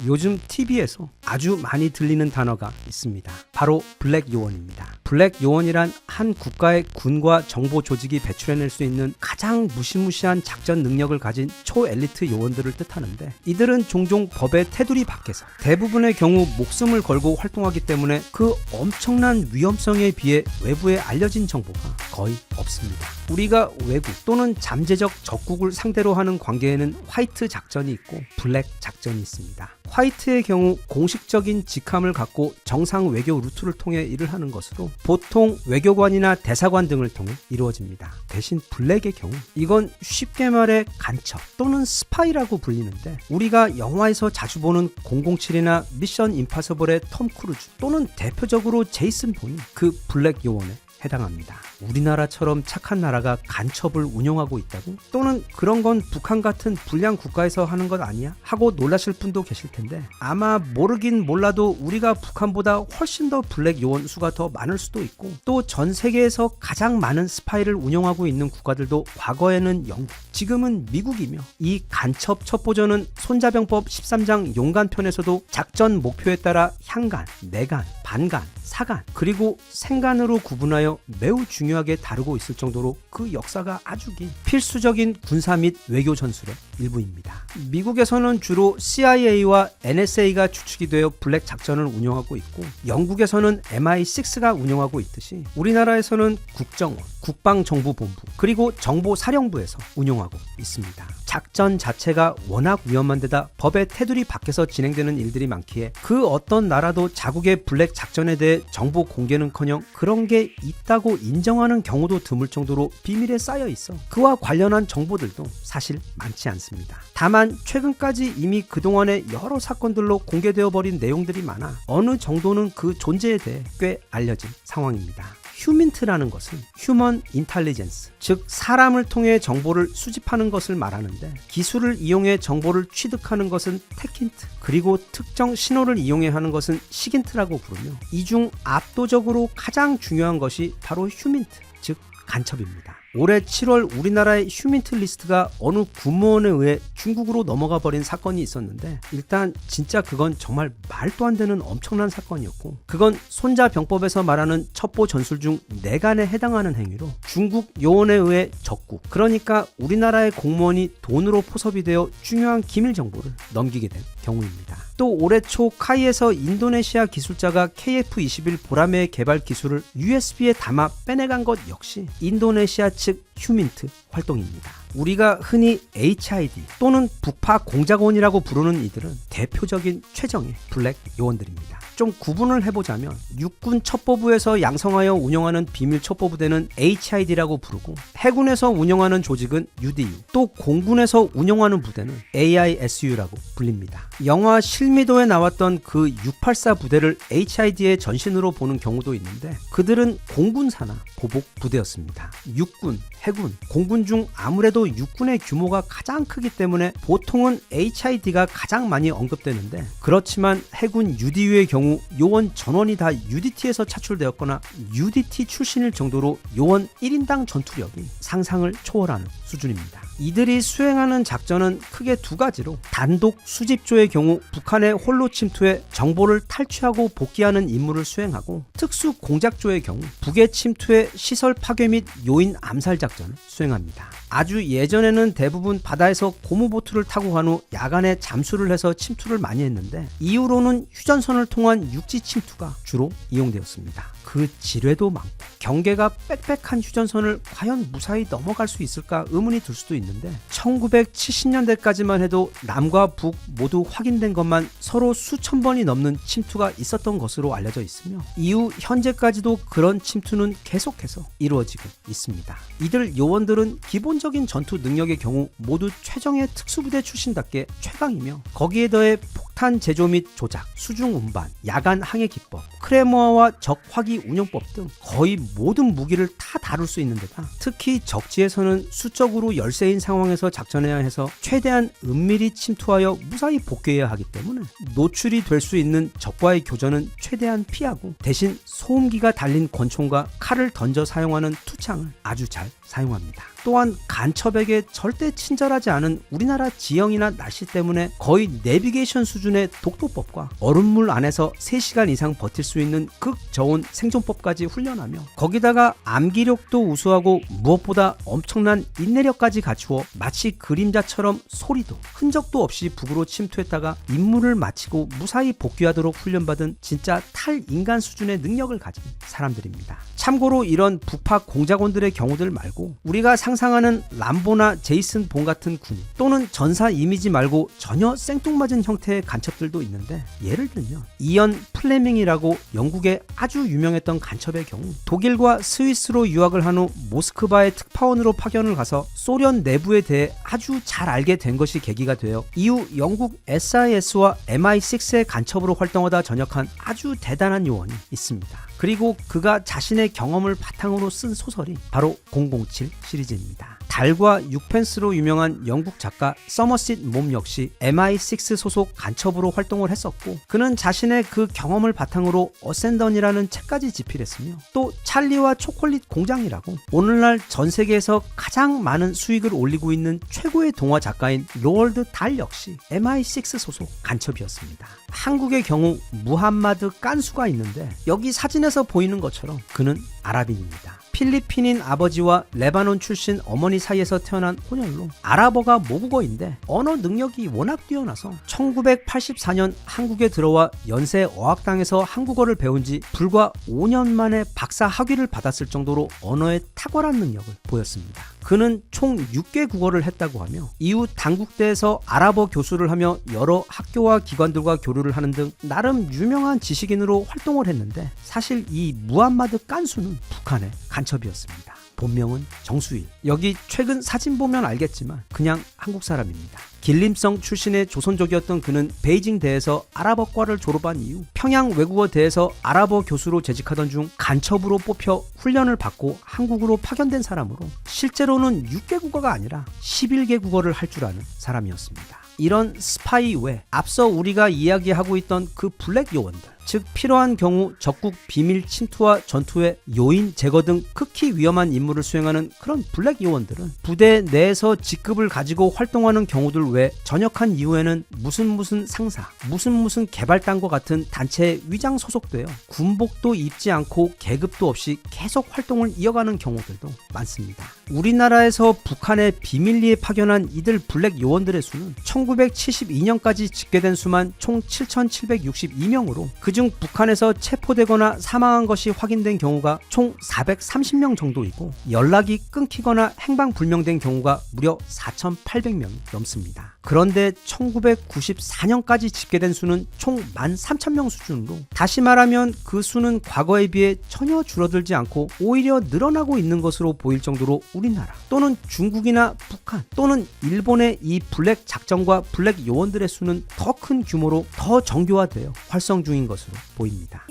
요즘 TV에서 아주 많이 들리는 단어가 있습니다. 바로 블랙 요원입니다. 블랙 요원이란 한 국가의 군과 정보 조직이 배출해낼 수 있는 가장 무시무시한 작전 능력을 가진 초엘리트 요원들을 뜻하는데, 이들은 종종 법의 테두리 밖에서 대부분의 경우 목숨을 걸고 활동하기 때문에 그 엄청난 위험성에 비해 외부에 알려진 정보가 거의 없습니다. 우리가 외국 또는 잠재적 적국을 상대로 하는 관계에는 화이트 작전이 있고 블랙 작전이 있습니다. 화이트의 경우 공식적인 직함을 갖고 정상 외교 루트를 통해 일을 하는 것으로 보통 외교관이나 대사관 등을 통해 이루어집니다. 대신 블랙의 경우 이건 쉽게 말해 간첩 또는 스파이라고 불리는데, 우리가 영화에서 자주 보는 007이나 미션 임파서블의 톰 크루즈 또는 대표적으로 제이슨 본이 그 블랙 요원에 해당합니다. 우리나라처럼 착한 나라가 간첩을 운영하고 있다고? 또는 그런 건 북한 같은 불량 국가에서 하는 것 아니야? 하고 놀라실 분도 계실 텐데, 아마 모르긴 몰라도 우리가 북한보다 훨씬 더 블랙 요원 수가 더 많을 수도 있고, 또 전 세계에서 가장 많은 스파이를 운영하고 있는 국가들도 과거에는 영국, 지금은 미국이며, 이 간첩 첩보전은 손자병법 13장 용간편에서도 작전 목표에 따라 향간, 내간, 반간, 사간, 그리고 생간으로 구분하여 매우 중요하게 다루고 있을 정도로 그 역사가 아주 긴 필수적인 군사 및 외교 전술의 일부입니다. 미국에서는 주로 CIA와 NSA가 주축이 되어 블랙 작전을 운영하고 있고, 영국에서는 MI6가 운영하고 있듯이 우리나라에서는 국정원, 국방정보본부, 그리고 정보사령부에서 운영하고 있습니다. 작전 자체가 워낙 위험한 데다 법의 테두리 밖에서 진행되는 일들이 많기에 그 어떤 나라도 자국의 블랙 작전에 대해 정보 공개는커녕 그런 게 있다고 인정하는 경우도 드물 정도로 비밀에 쌓여 있어 그와 관련한 정보들도 사실 많지 않습니다. 다만 최근까지 이미 그동안의 여러 사건들로 공개되어 버린 내용들이 많아 어느 정도는 그 존재에 대해 꽤 알려진 상황입니다. 휴민트라는 것은 휴먼 인텔리전스, 즉 사람을 통해 정보를 수집하는 것을 말하는데, 기술을 이용해 정보를 취득하는 것은 테킨트, 그리고 특정 신호를 이용해 하는 것은 시긴트라고 부르며, 이 중 압도적으로 가장 중요한 것이 바로 휴민트, 즉 간첩입니다. 올해 7월 우리나라의 휴민트 리스트가 어느 군무원에 의해 중국으로 넘어가 버린 사건이 있었는데, 일단 진짜 그건 정말 말도 안 되는 엄청난 사건이었고, 그건 손자병법에서 말하는 첩보 전술 중 내간에 해당하는 행위로 중국 요원에 의해 적국, 그러니까 우리나라의 공무원이 돈으로 포섭이 되어 중요한 기밀 정보를 넘기게 된 경우입니다. 또 올해 초 카이에서 인도네시아 기술자가 KF-21 보라매의 개발 기술을 USB에 담아 빼내간 것 역시 인도네시아 측 휴민트 활동입니다. 우리가 흔히 HID 또는 북파 공작원이라고 부르는 이들은 대표적인 최정의 블랙 요원들입니다. 좀 구분을 해보자면, 육군 첩보부에서 양성하여 운영하는 비밀 첩보부대는 HID라고 부르고, 해군에서 운영하는 조직은 UDU, 또 공군에서 운영하는 부대는 AISU라고 불립니다. 영화 실미도에 나왔던 그 684 부대를 HID의 전신으로 보는 경우도 있는데, 그들은 공군 산하 보복 부대였습니다. 육군, 해군, 공군 중 아무래도 육군의 규모가 가장 크기 때문에 보통은 HID가 가장 많이 언급되는데, 그렇지만 해군 UDU의 경우 요원 전원이 다 UDT에서 차출되었거나 UDT 출신일 정도로 요원 1인당 전투력이 상상을 초월하는 수준입니다. 이들이 수행하는 작전은 크게 두 가지로, 단독 수집조의 경우 북한의 홀로 침투해 정보를 탈취하고 복귀하는 임무를 수행하고, 특수 공작조의 경우 북의 침투해 시설 파괴 및 요인 암살 작전을 수행합니다. 아주 예전에는 대부분 바다에서 고무보트를 타고 간 후 야간에 잠수를 해서 침투를 많이 했는데, 이후로는 휴전선을 통한 육지 침투가 주로 이용되었습니다. 그 지뢰도 많고 경계가 빽빽한 휴전선을 과연 무사히 넘어갈 수 있을까 의문이 들 수도 있는데, 1970년대까지만 해도 남과 북 모두 확인된 것만 서로 수천 번이 넘는 침투가 있었던 것으로 알려져 있으며, 이후 현재까지도 그런 침투는 계속해서 이루어지고 있습니다. 이들 요원들은 기본적인 전투 능력의 경우 모두 최정예 특수부대 출신답게 최강이며, 거기에 더해 폭탄 제조 및 조작, 수중 운반, 야간 항해 기법, 크레모아와 적 화기 운용법 등 거의 모든 무기를 다 다룰 수 있는 데다, 특히 적지에서는 수적으로 열세인 상황에서 작전해야 해서 최대한 은밀히 침투하여 무사히 복귀해야 하기 때문에 노출이 될 수 있는 적과의 교전은 최대한 피하고, 대신 소음기가 달린 권총과 칼을 던져 사용하는 투창을 아주 잘 사용합니다. 또한 간첩에게 절대 친절하지 않은 우리나라 지형이나 날씨 때문에 거의 내비게이션 수준의 독도법과 얼음물 안에서 3시간 이상 버틸 수 있는 극저온 생존법까지 훈련하며 거기다가 암기력도 우수하고 무엇보다 엄청난 인내력까지 갖추어 마치 그림자처럼 소리도 흔적도 없이 북으로 침투했다가 임무를 마치고 무사히 복귀하도록 훈련받은 진짜 탈인간 수준의 능력을 가진 사람들입니다. 참고로 이런 북파 공작원들의 경우들 말고 우리가 상상하는 람보나 제이슨 본 같은 군 또는 전사 이미지 말고 전혀 생뚱맞은 형태의 간첩들도 있는데, 예를 들면 이언 플레밍이라고 영국의 아주 유명했던 간첩의 경우 독일과 스위스로 유학을 한 후 모스크바의 특파원으로 파견을 가서 소련 내부에 대해 아주 잘 알게 된 것이 계기가 되어 이후 영국 SIS와 MI6의 간첩으로 활동하다 전역한 아주 대단한 요원이 있습니다. 그리고 그가 자신의 경험을 바탕으로 쓴 소설이 바로 007 시리즈입니다. 달과 6펜스로 유명한 영국 작가 서머싯 몹 역시 MI6 소속 간첩으로 활동을 했었고, 그는 자신의 그 경험을 바탕으로 어센던이라는 책까지 집필했으며 또 찰리와 초콜릿 공장이라고 오늘날 전 세계에서 가장 많은 수익을 올리고 있는 최고의 동화 작가인 로얼드 달 역시 MI6 소속 간첩이었습니다. 한국의 경우 무함마드 깐수가 있는데 여기 사진에서 보이는 것처럼 그는 아랍인입니다. 필리핀인 아버지와 레바논 출신 어머니 사이에서 태어난 혼혈로 아랍어가 모국어인데 언어 능력이 워낙 뛰어나서 1984년 한국에 들어와 연세 어학당에서 한국어를 배운 지 불과 5년 만에 박사 학위를 받았을 정도로 언어에 탁월한 능력을 보였습니다. 그는 총 6개 국어를 했다고 하며 이후 단국대에서 아랍어 교수를 하며 여러 학교와 기관들과 교류를 하는 등 나름 유명한 지식인으로 활동을 했는데, 사실 이 무함마드 깐수는 북한의 간첩이었습니다. 본명은 정수일. 여기 최근 사진 보면 알겠지만 그냥 한국 사람입니다. 길림성 출신의 조선족이었던 그는 베이징대에서 아랍어과를 졸업한 이후 평양 외국어대에서 아랍어 교수로 재직하던 중 간첩으로 뽑혀 훈련을 받고 한국으로 파견된 사람으로 실제로는 6개 국어가 아니라 11개 국어를 할 줄 아는 사람이었습니다. 이런 스파이 외 앞서 우리가 이야기하고 있던 그 블랙 요원들, 즉 필요한 경우 적국 비밀 침투와 전투에 요인 제거 등 극히 위험한 임무를 수행하는 그런 블랙 요원들은 부대 내에서 직급을 가지고 활동하는 경우들 외 전역한 이후에는 무슨 상사, 무슨 개발단과 같은 단체에 위장 소속되어 군복도 입지 않고 계급도 없이 계속 활동을 이어가는 경우들도 많습니다. 우리나라에서 북한에 비밀리에 파견한 이들 블랙 요원들의 수는 1972년까지 집계된 수만 총 7,762명으로 그중 북한에서 체포되거나 사망한 것이 확인된 경우가 총 430명 정도이고 연락이 끊기거나 행방불명된 경우가 무려 4,800명이 넘습니다. 그런데 1994년까지 집계된 수는 총 13,000명 수준으로, 다시 말하면 그 수는 과거에 비해 전혀 줄어들지 않고 오히려 늘어나고 있는 것으로 보일 정도로 우리나라 또는 중국이나 북한 또는 일본의 이 블랙 작전과 블랙 요원들의 수는 더 큰 규모로 더 정교화되어 활성 중인 것으로 보입니다.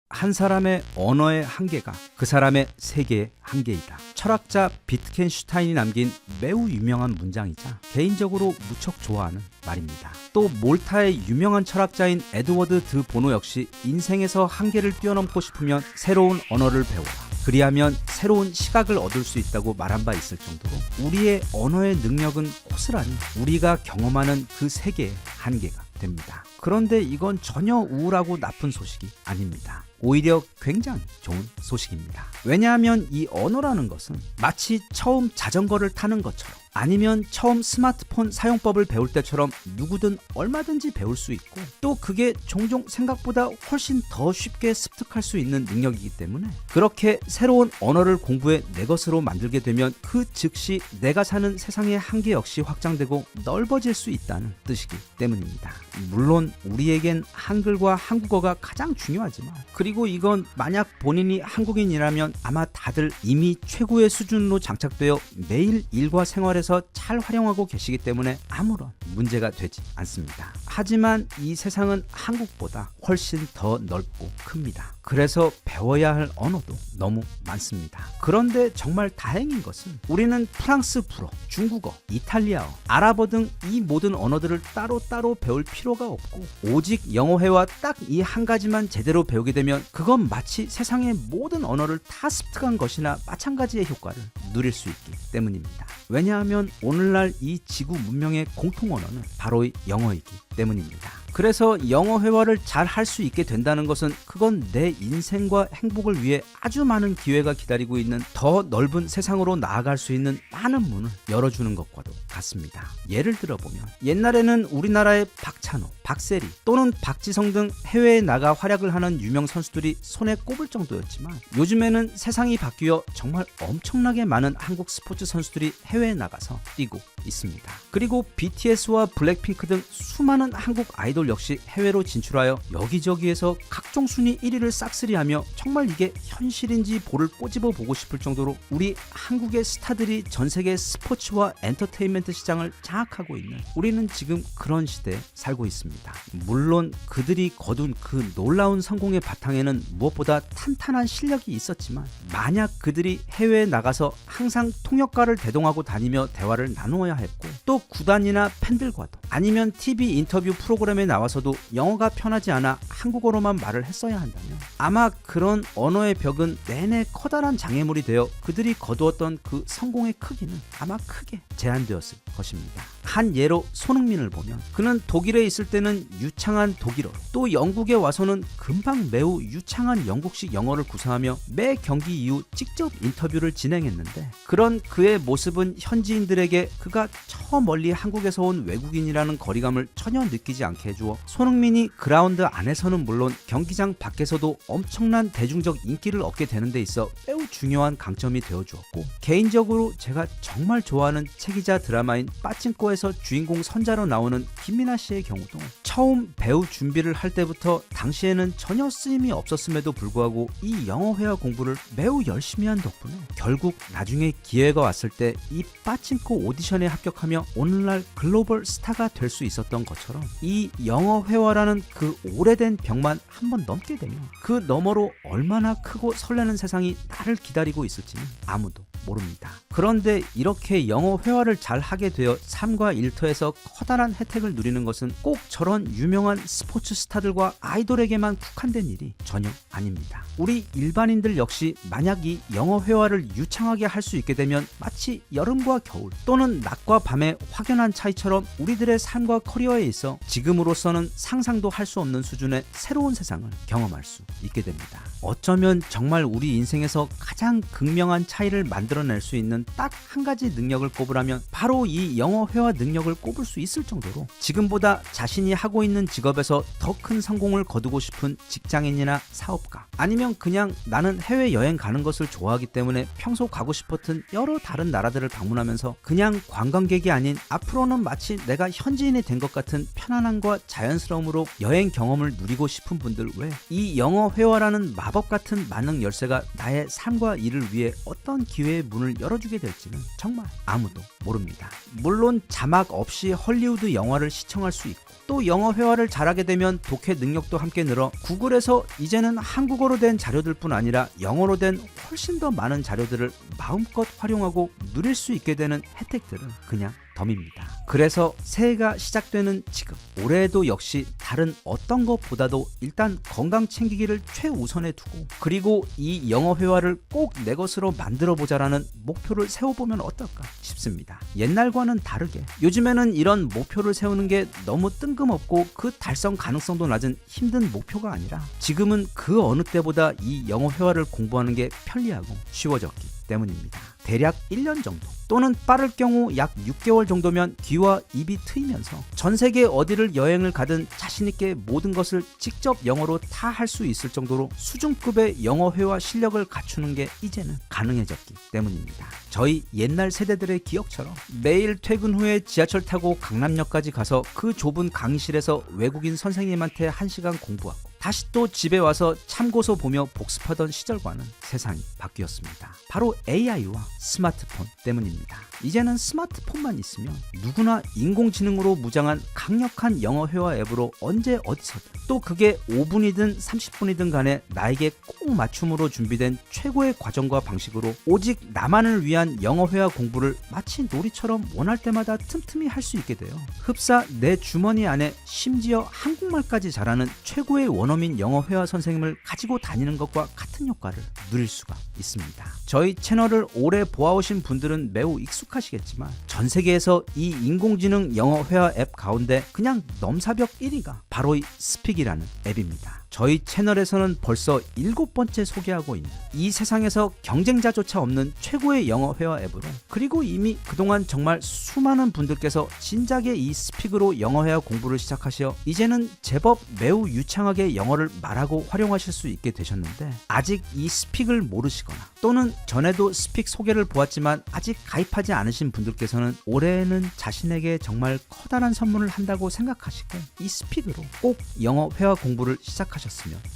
한 사람의 언어의 한계가 그 사람의 세계의 한계이다. 철학자 비트겐슈타인이 남긴 매우 유명한 문장이자 개인적으로 무척 좋아하는 말입니다. 또 몰타의 유명한 철학자인 에드워드 드 보노 역시 인생에서 한계를 뛰어넘고 싶으면 새로운 언어를 배워라. 그리하면 새로운 시각을 얻을 수 있다고 말한 바 있을 정도로 우리의 언어의 능력은 고스란히 우리가 경험하는 그 세계의 한계가 됩니다. 그런데 이건 전혀 우울하고 나쁜 소식이 아닙니다. 오히려 굉장히 좋은 소식입니다. 왜냐하면 이 언어라는 것은 마치 처음 자전거를 타는 것처럼 아니면 처음 스마트폰 사용법을 배울 때처럼 누구든 얼마든지 배울 수 있고, 또 그게 종종 생각보다 훨씬 더 쉽게 습득할 수 있는 능력이기 때문에 그렇게 새로운 언어를 공부해 내 것으로 만들게 되면 그 즉시 내가 사는 세상의 한계 역시 확장되고 넓어질 수 있다는 뜻이기 때문입니다. 물론 우리에겐 한글과 한국어가 가장 중요하지만, 그리고 이건 만약 본인이 한국인이라면 아마 다들 이미 최고의 수준으로 장착되어 매일 일과 생활에 곳곳에서 잘 활용하고 계시기 때문에 아무런 문제가 되지 않습니다. 하지만 이 세상은 한국보다 훨씬 더 넓고 큽니다. 그래서 배워야 할 언어도 너무 많습니다. 그런데 정말 다행인 것은 우리는 프랑스 불어, 중국어, 이탈리아어, 아랍어 등 이 모든 언어들을 따로따로 배울 필요가 없고 오직 영어회화 딱 이 한 가지만 제대로 배우게 되면 그건 마치 세상의 모든 언어를 다 습득한 것이나 마찬가지의 효과를 누릴 수 있기 때문입니다. 왜냐하면 오늘날 이 지구 문명의 공통 언어는 바로 영어이기 때문입니다. 그래서 영어 회화를 잘 할 수 있게 된다는 것은 그건 내 인생과 행복을 위해 아주 많은 기회가 기다리고 있는 더 넓은 세상으로 나아갈 수 있는 많은 문을 열어주는 것과도 같습니다. 예를 들어보면 옛날에는 우리나라의 박찬호, 박세리 또는 박지성 등 해외에 나가 활약을 하는 유명 선수들이 손에 꼽을 정도였지만 요즘에는 세상이 바뀌어 정말 엄청나게 많은 한국 스포츠 선수들이 해외에 나가서 뛰고 있습니다. 그리고 BTS와 블랙핑크 등 수많은 한국 아이돌 역시 해외로 진출하여 여기저기에서 각종 순위 1위를 싹쓸이하며 정말 이게 현실인지 볼을 꼬집어 보고 싶을 정도로 우리 한국의 스타들이 전 세계 스포츠와 엔터테인먼트 시장을 장악하고 있는 우리는 지금 그런 시대에 살고 있습니다. 물론 그들이 거둔 그 놀라운 성공의 바탕에는 무엇보다 탄탄한 실력이 있었지만 만약 그들이 해외에 나가서 항상 통역가를 대동하고 다니며 대화를 나누어야 했고 또 구단이나 팬들과도 아니면 TV 인터뷰 프로그램에 나와서도 영어가 편하지 않아 한국어로만 말을 했어야 한다면 아마 그런 언어의 벽은 내내 커다란 장애물이 되어 그들이 거두었던 그 성공의 크기는 아마 크게 제한되었을 것입니다. 한 예로 손흥민을 보면 그는 독일에 있을 때는 유창한 독일어로 또 영국에 와서는 금방 매우 유창한 영국식 영어를 구사하며 매 경기 이후 직접 인터뷰를 진행했는데 그런 그의 모습은 현지인들에게 그가 저 멀리 한국에서 온 외국인이라는 거리감을 전혀 느끼지 않게 해주어 손흥민이 그라운드 안에서는 물론 경기장 밖에서도 엄청난 대중적 인기를 얻게 되는 데 있어 매우 중요한 강점이 되어주었고 개인적으로 제가 정말 좋아하는 책이자 드라마인 빠찡코에서 주인공 선자로 나오는 김민아 씨의 경우도 처음 배우 준비를 할 때부터 당시에는 전혀 쓰임이 없었음에도 불구하고 이 영어 회화 공부를 매우 열심히 한 덕분에 결국 나중에 기회가 왔을 때 이 빠찡코 오디션에 합격하며 오늘날 글로벌 스타가 될 수 있었던 것처럼 이 영어 회화라는 그 오래된 벽만 한번 넘게 되면 그 너머로 얼마나 크고 설레는 세상이 나를 기다리고 있을지는 아무도 모릅니다. 그런데 이렇게 영어 회화를 잘 하게 되어 삶과 일터에서 커다란 혜택을 누리는 것은 꼭 저런 유명한 스포츠 스타들과 아이돌에게만 국한된 일이 전혀 아닙니다. 우리 일반인들 역시 만약 이 영어 회화를 유창하게 할 수 있게 되면 마치 여름과 겨울 또는 낮과 밤의 확연한 차이처럼 우리들의 삶과 커리어에 있어 지금으로서는 상상도 할 수 없는 수준의 새로운 세상을 경험할 수 있게 됩니다. 어쩌면 정말 우리 인생에서 가장 극명한 차이를 만들어낼 수 있는 딱 한 가지 능력을 꼽으라면 바로 이 영어 회화 능력을 꼽을 수 있을 정도로 지금보다 자신이 하고 있는 직업에서 더 큰 성공을 거두고 싶은 직장인이나 사업가 아니면 그냥 나는 해외여행 가는 것을 좋아하기 때문에 평소 가고 싶었던 여러 다른 나라들을 방문하면서 그냥 관광객이 아닌 앞으로는 마치 내가 현지인이 된 것 같은 편안함과 자연스러움으로 여행 경험을 누리고 싶은 분들 외 이 영어 회화라는 마법 같은 만능 열쇠가 나의 삶과 일을 위해 어떤 기회의 문을 열어주게 될지는 정말 아무도 모릅니다. 물론 자막 없이 헐리우드 영화를 시청할 수 있고 또 영어 회화를 잘하게 되면 독해 능력도 함께 늘어 구글에서 이제는 한국어로 된 자료들 뿐 아니라 영어로 된 훨씬 더 많은 자료들을 마음껏 활용하고 누릴 수 있게 되는 혜택들은 그냥 덤입니다. 그래서 새해가 시작되는 지금 올해에도 역시 다른 어떤 것보다도 일단 건강 챙기기를 최우선에 두고 그리고 이 영어 회화를 꼭 내 것으로 만들어 보자라는 목표를 세워보면 어떨까 싶습니다. 옛날과는 다르게 요즘에는 이런 목표를 세우는 게 너무 뜬금없고 그 달성 가능성도 낮은 힘든 목표가 아니라 지금은 그 어느 때보다 이 영어 회화를 공부하는 게 편리하고 쉬워졌기 때문입니다. 대략 1년 정도 또는 빠를 경우 약 6개월 정도면 귀와 입이 트이면서 전 세계 어디를 여행을 가든 자신있게 모든 것을 직접 영어로 다 할 수 있을 정도로 수준급의 영어 회화 실력을 갖추는 게 이제는 가능해졌기 때문입니다. 저희 옛날 세대들의 기억처럼 매일 퇴근 후에 지하철 타고 강남역까지 가서 그 좁은 강의실에서 외국인 선생님한테 1시간 공부하고 다시 또 집에 와서 참고서 보며 복습하던 시절과는 세상이 바뀌었습니다. 바로 AI와 스마트폰 때문입니다. 이제는 스마트폰만 있으면 누구나 인공지능으로 무장한 강력한 영어 회화 앱으로 언제 어디서든, 또 그게 5분이든 30분이든 간에 나에게 꼭 맞춤으로 준비된 최고의 과정과 방식으로 오직 나만을 위한 영어 회화 공부를 마치 놀이처럼 원할 때마다 틈틈이 할 수 있게 돼요. 흡사 내 주머니 안에 심지어 한국말까지 잘하는 최고의 원어민 영어 회화 선생님을 가지고 다니는 것과 같은 효과를 누릴 수가 있습니다. 저희 채널을 오래 보아오신 분들은 매우 익숙하시겠지만 전 세계에서 이 인공지능 영어 회화 앱 가운데 그냥 넘사벽 1위가 바로 이 스픽이라는 앱입니다. 저희 채널에서는 벌써 7번째 소개하고 있는 이 세상에서 경쟁자조차 없는 최고의 영어 회화 앱으로, 그리고 이미 그동안 정말 수많은 분들께서 진작에 이 스픽으로 영어 회화 공부를 시작하셔 이제는 제법 매우 유창하게 영어를 말하고 활용하실 수 있게 되셨는데, 아직 이 스픽을 모르시거나 또는 전에도 스픽 소개를 보았지만 아직 가입하지 않으신 분들께서는 올해에는 자신에게 정말 커다란 선물을 한다고 생각하시고 이 스픽으로 꼭 영어 회화 공부를 시작하셨으면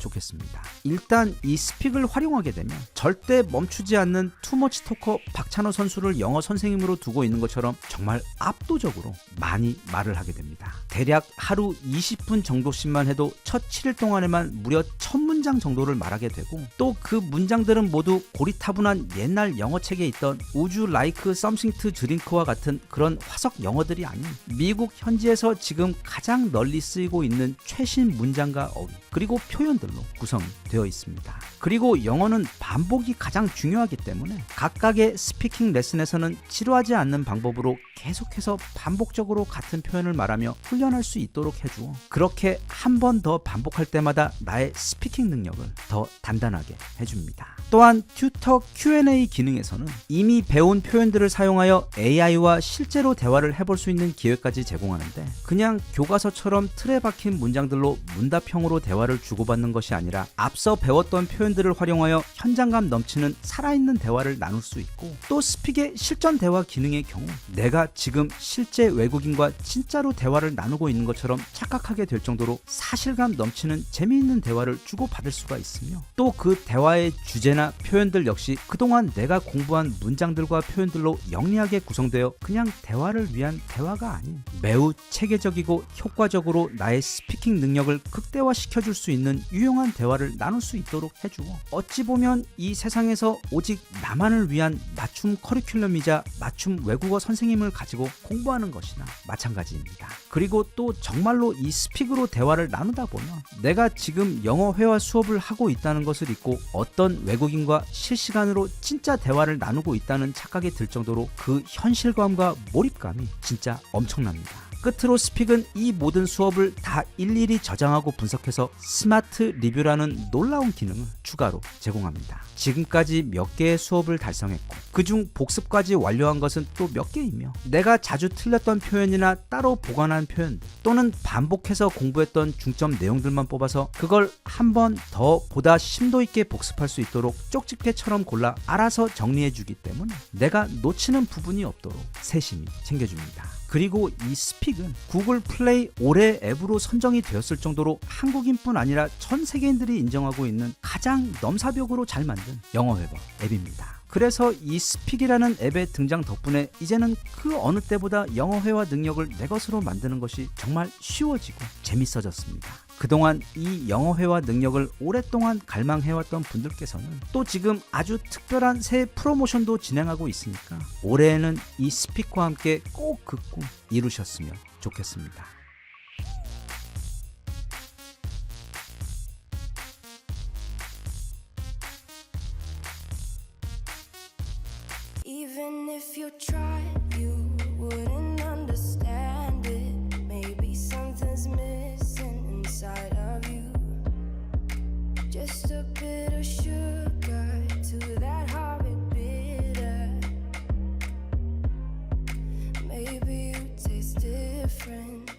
좋겠습니다. 일단 이 스픽을 활용하게 되면 절대 멈추지 않는 투머치 토커 박찬호 선수를 영어 선생님으로 두고 있는 것처럼 정말 압도적으로 많이 말을 하게 됩니다. 대략 하루 20분 정도씩만 해도 첫 7일 동안에만 무려 1000문장 정도를 말하게 되고, 또 그 문장들은 모두 고리타분한 옛날 영어책에 있던 Would you like something to drink와 같은 그런 화석 영어들이 아닌 미국 현지에서 지금 가장 널리 쓰이고 있는 최신 문장과 어휘 그리고 표현들로 구성되어 있습니다. 그리고 영어는 반복이 가장 중요하기 때문에 각각의 스피킹 레슨에서는 지루하지 않는 방법으로 계속해서 반복적으로 같은 표현을 말하며 훈련할 수 있도록 해주어 그렇게 한 번 더 반복할 때마다 나의 스피킹 능력을 더 단단하게 해줍니다. 또한 튜터 Q&A 기능에서는 이미 배운 표현들을 사용하여 AI와 실제로 대화를 해볼 수 있는 기회까지 제공하는데, 그냥 교과서처럼 틀에 박힌 문장들로 문답형으로 대화를 주고받는 것이 아니라 앞서 배웠던 표현들을 활용하여 현장감 넘치는 살아있는 대화를 나눌 수 있고, 또 스픽의 실전 대화 기능의 경우 내가 지금 실제 외국인과 진짜로 대화를 나누고 있는 것처럼 착각하게 될 정도로 사실감 넘치는 재미있는 대화를 주고받을 수가 있으며, 또 그 대화의 주제나 표현들 역시 그동안 내가 공부한 문장들과 표현들로 영리하게 구성되어 그냥 대화를 위한 대화가 아닌 매우 체계적이고 효과적으로 나의 스피킹 능력을 극대화시켜줄 수 있는 유용한 대화를 나눌 수 있도록 해주고, 어찌 보면 이 세상에서 오직 나만을 위한 맞춤 커리큘럼이자 맞춤 외국어 선생님을 가지고 공부하는 것이나 마찬가지입니다. 그리고 또 정말로 이 스픽으로 대화를 나누다 보면 내가 지금 영어 회화 수업을 하고 있다는 것을 잊고 어떤 외국인과 실시간으로 진짜 대화를 나누고 있다는 착각이 들 정도로 그 현실감과 몰입감이 진짜 엄청납니다. 끝으로 스픽은 이 모든 수업을 다 일일이 저장하고 분석해서 스마트 리뷰라는 놀라운 기능을 추가로 제공합니다. 지금까지 몇 개의 수업을 달성했고 그중 복습까지 완료한 것은 또 몇 개이며, 내가 자주 틀렸던 표현이나 따로 보관한 표현들 또는 반복해서 공부했던 중점 내용들만 뽑아서 그걸 한 번 더 보다 심도 있게 복습할 수 있도록 쪽집게처럼 골라 알아서 정리해주기 때문에 내가 놓치는 부분이 없도록 세심히 챙겨줍니다. 그리고 이 스픽은 구글 플레이 올해 앱으로 선정이 되었을 정도로 한국인뿐 아니라 전 세계인들이 인정하고 있는 가장 넘사벽으로 잘 만든 영어 회화 앱입니다. 그래서 이 스픽이라는 앱의 등장 덕분에 이제는 그 어느 때보다 영어 회화 능력을 내 것으로 만드는 것이 정말 쉬워지고 재밌어졌습니다. 그동안 이 영어 회화 능력을 오랫동안 갈망해왔던 분들께서는 또 지금 아주 특별한 새 프로모션도 진행하고 있으니까 올해에는 이 스픽과 함께 꼭 그 꿈 이루셨으면 좋겠습니다. Even if you tried, you wouldn't understand it. Maybe something's missing inside of you. Just a bit of sugar to that horrid bitter. Maybe you taste different.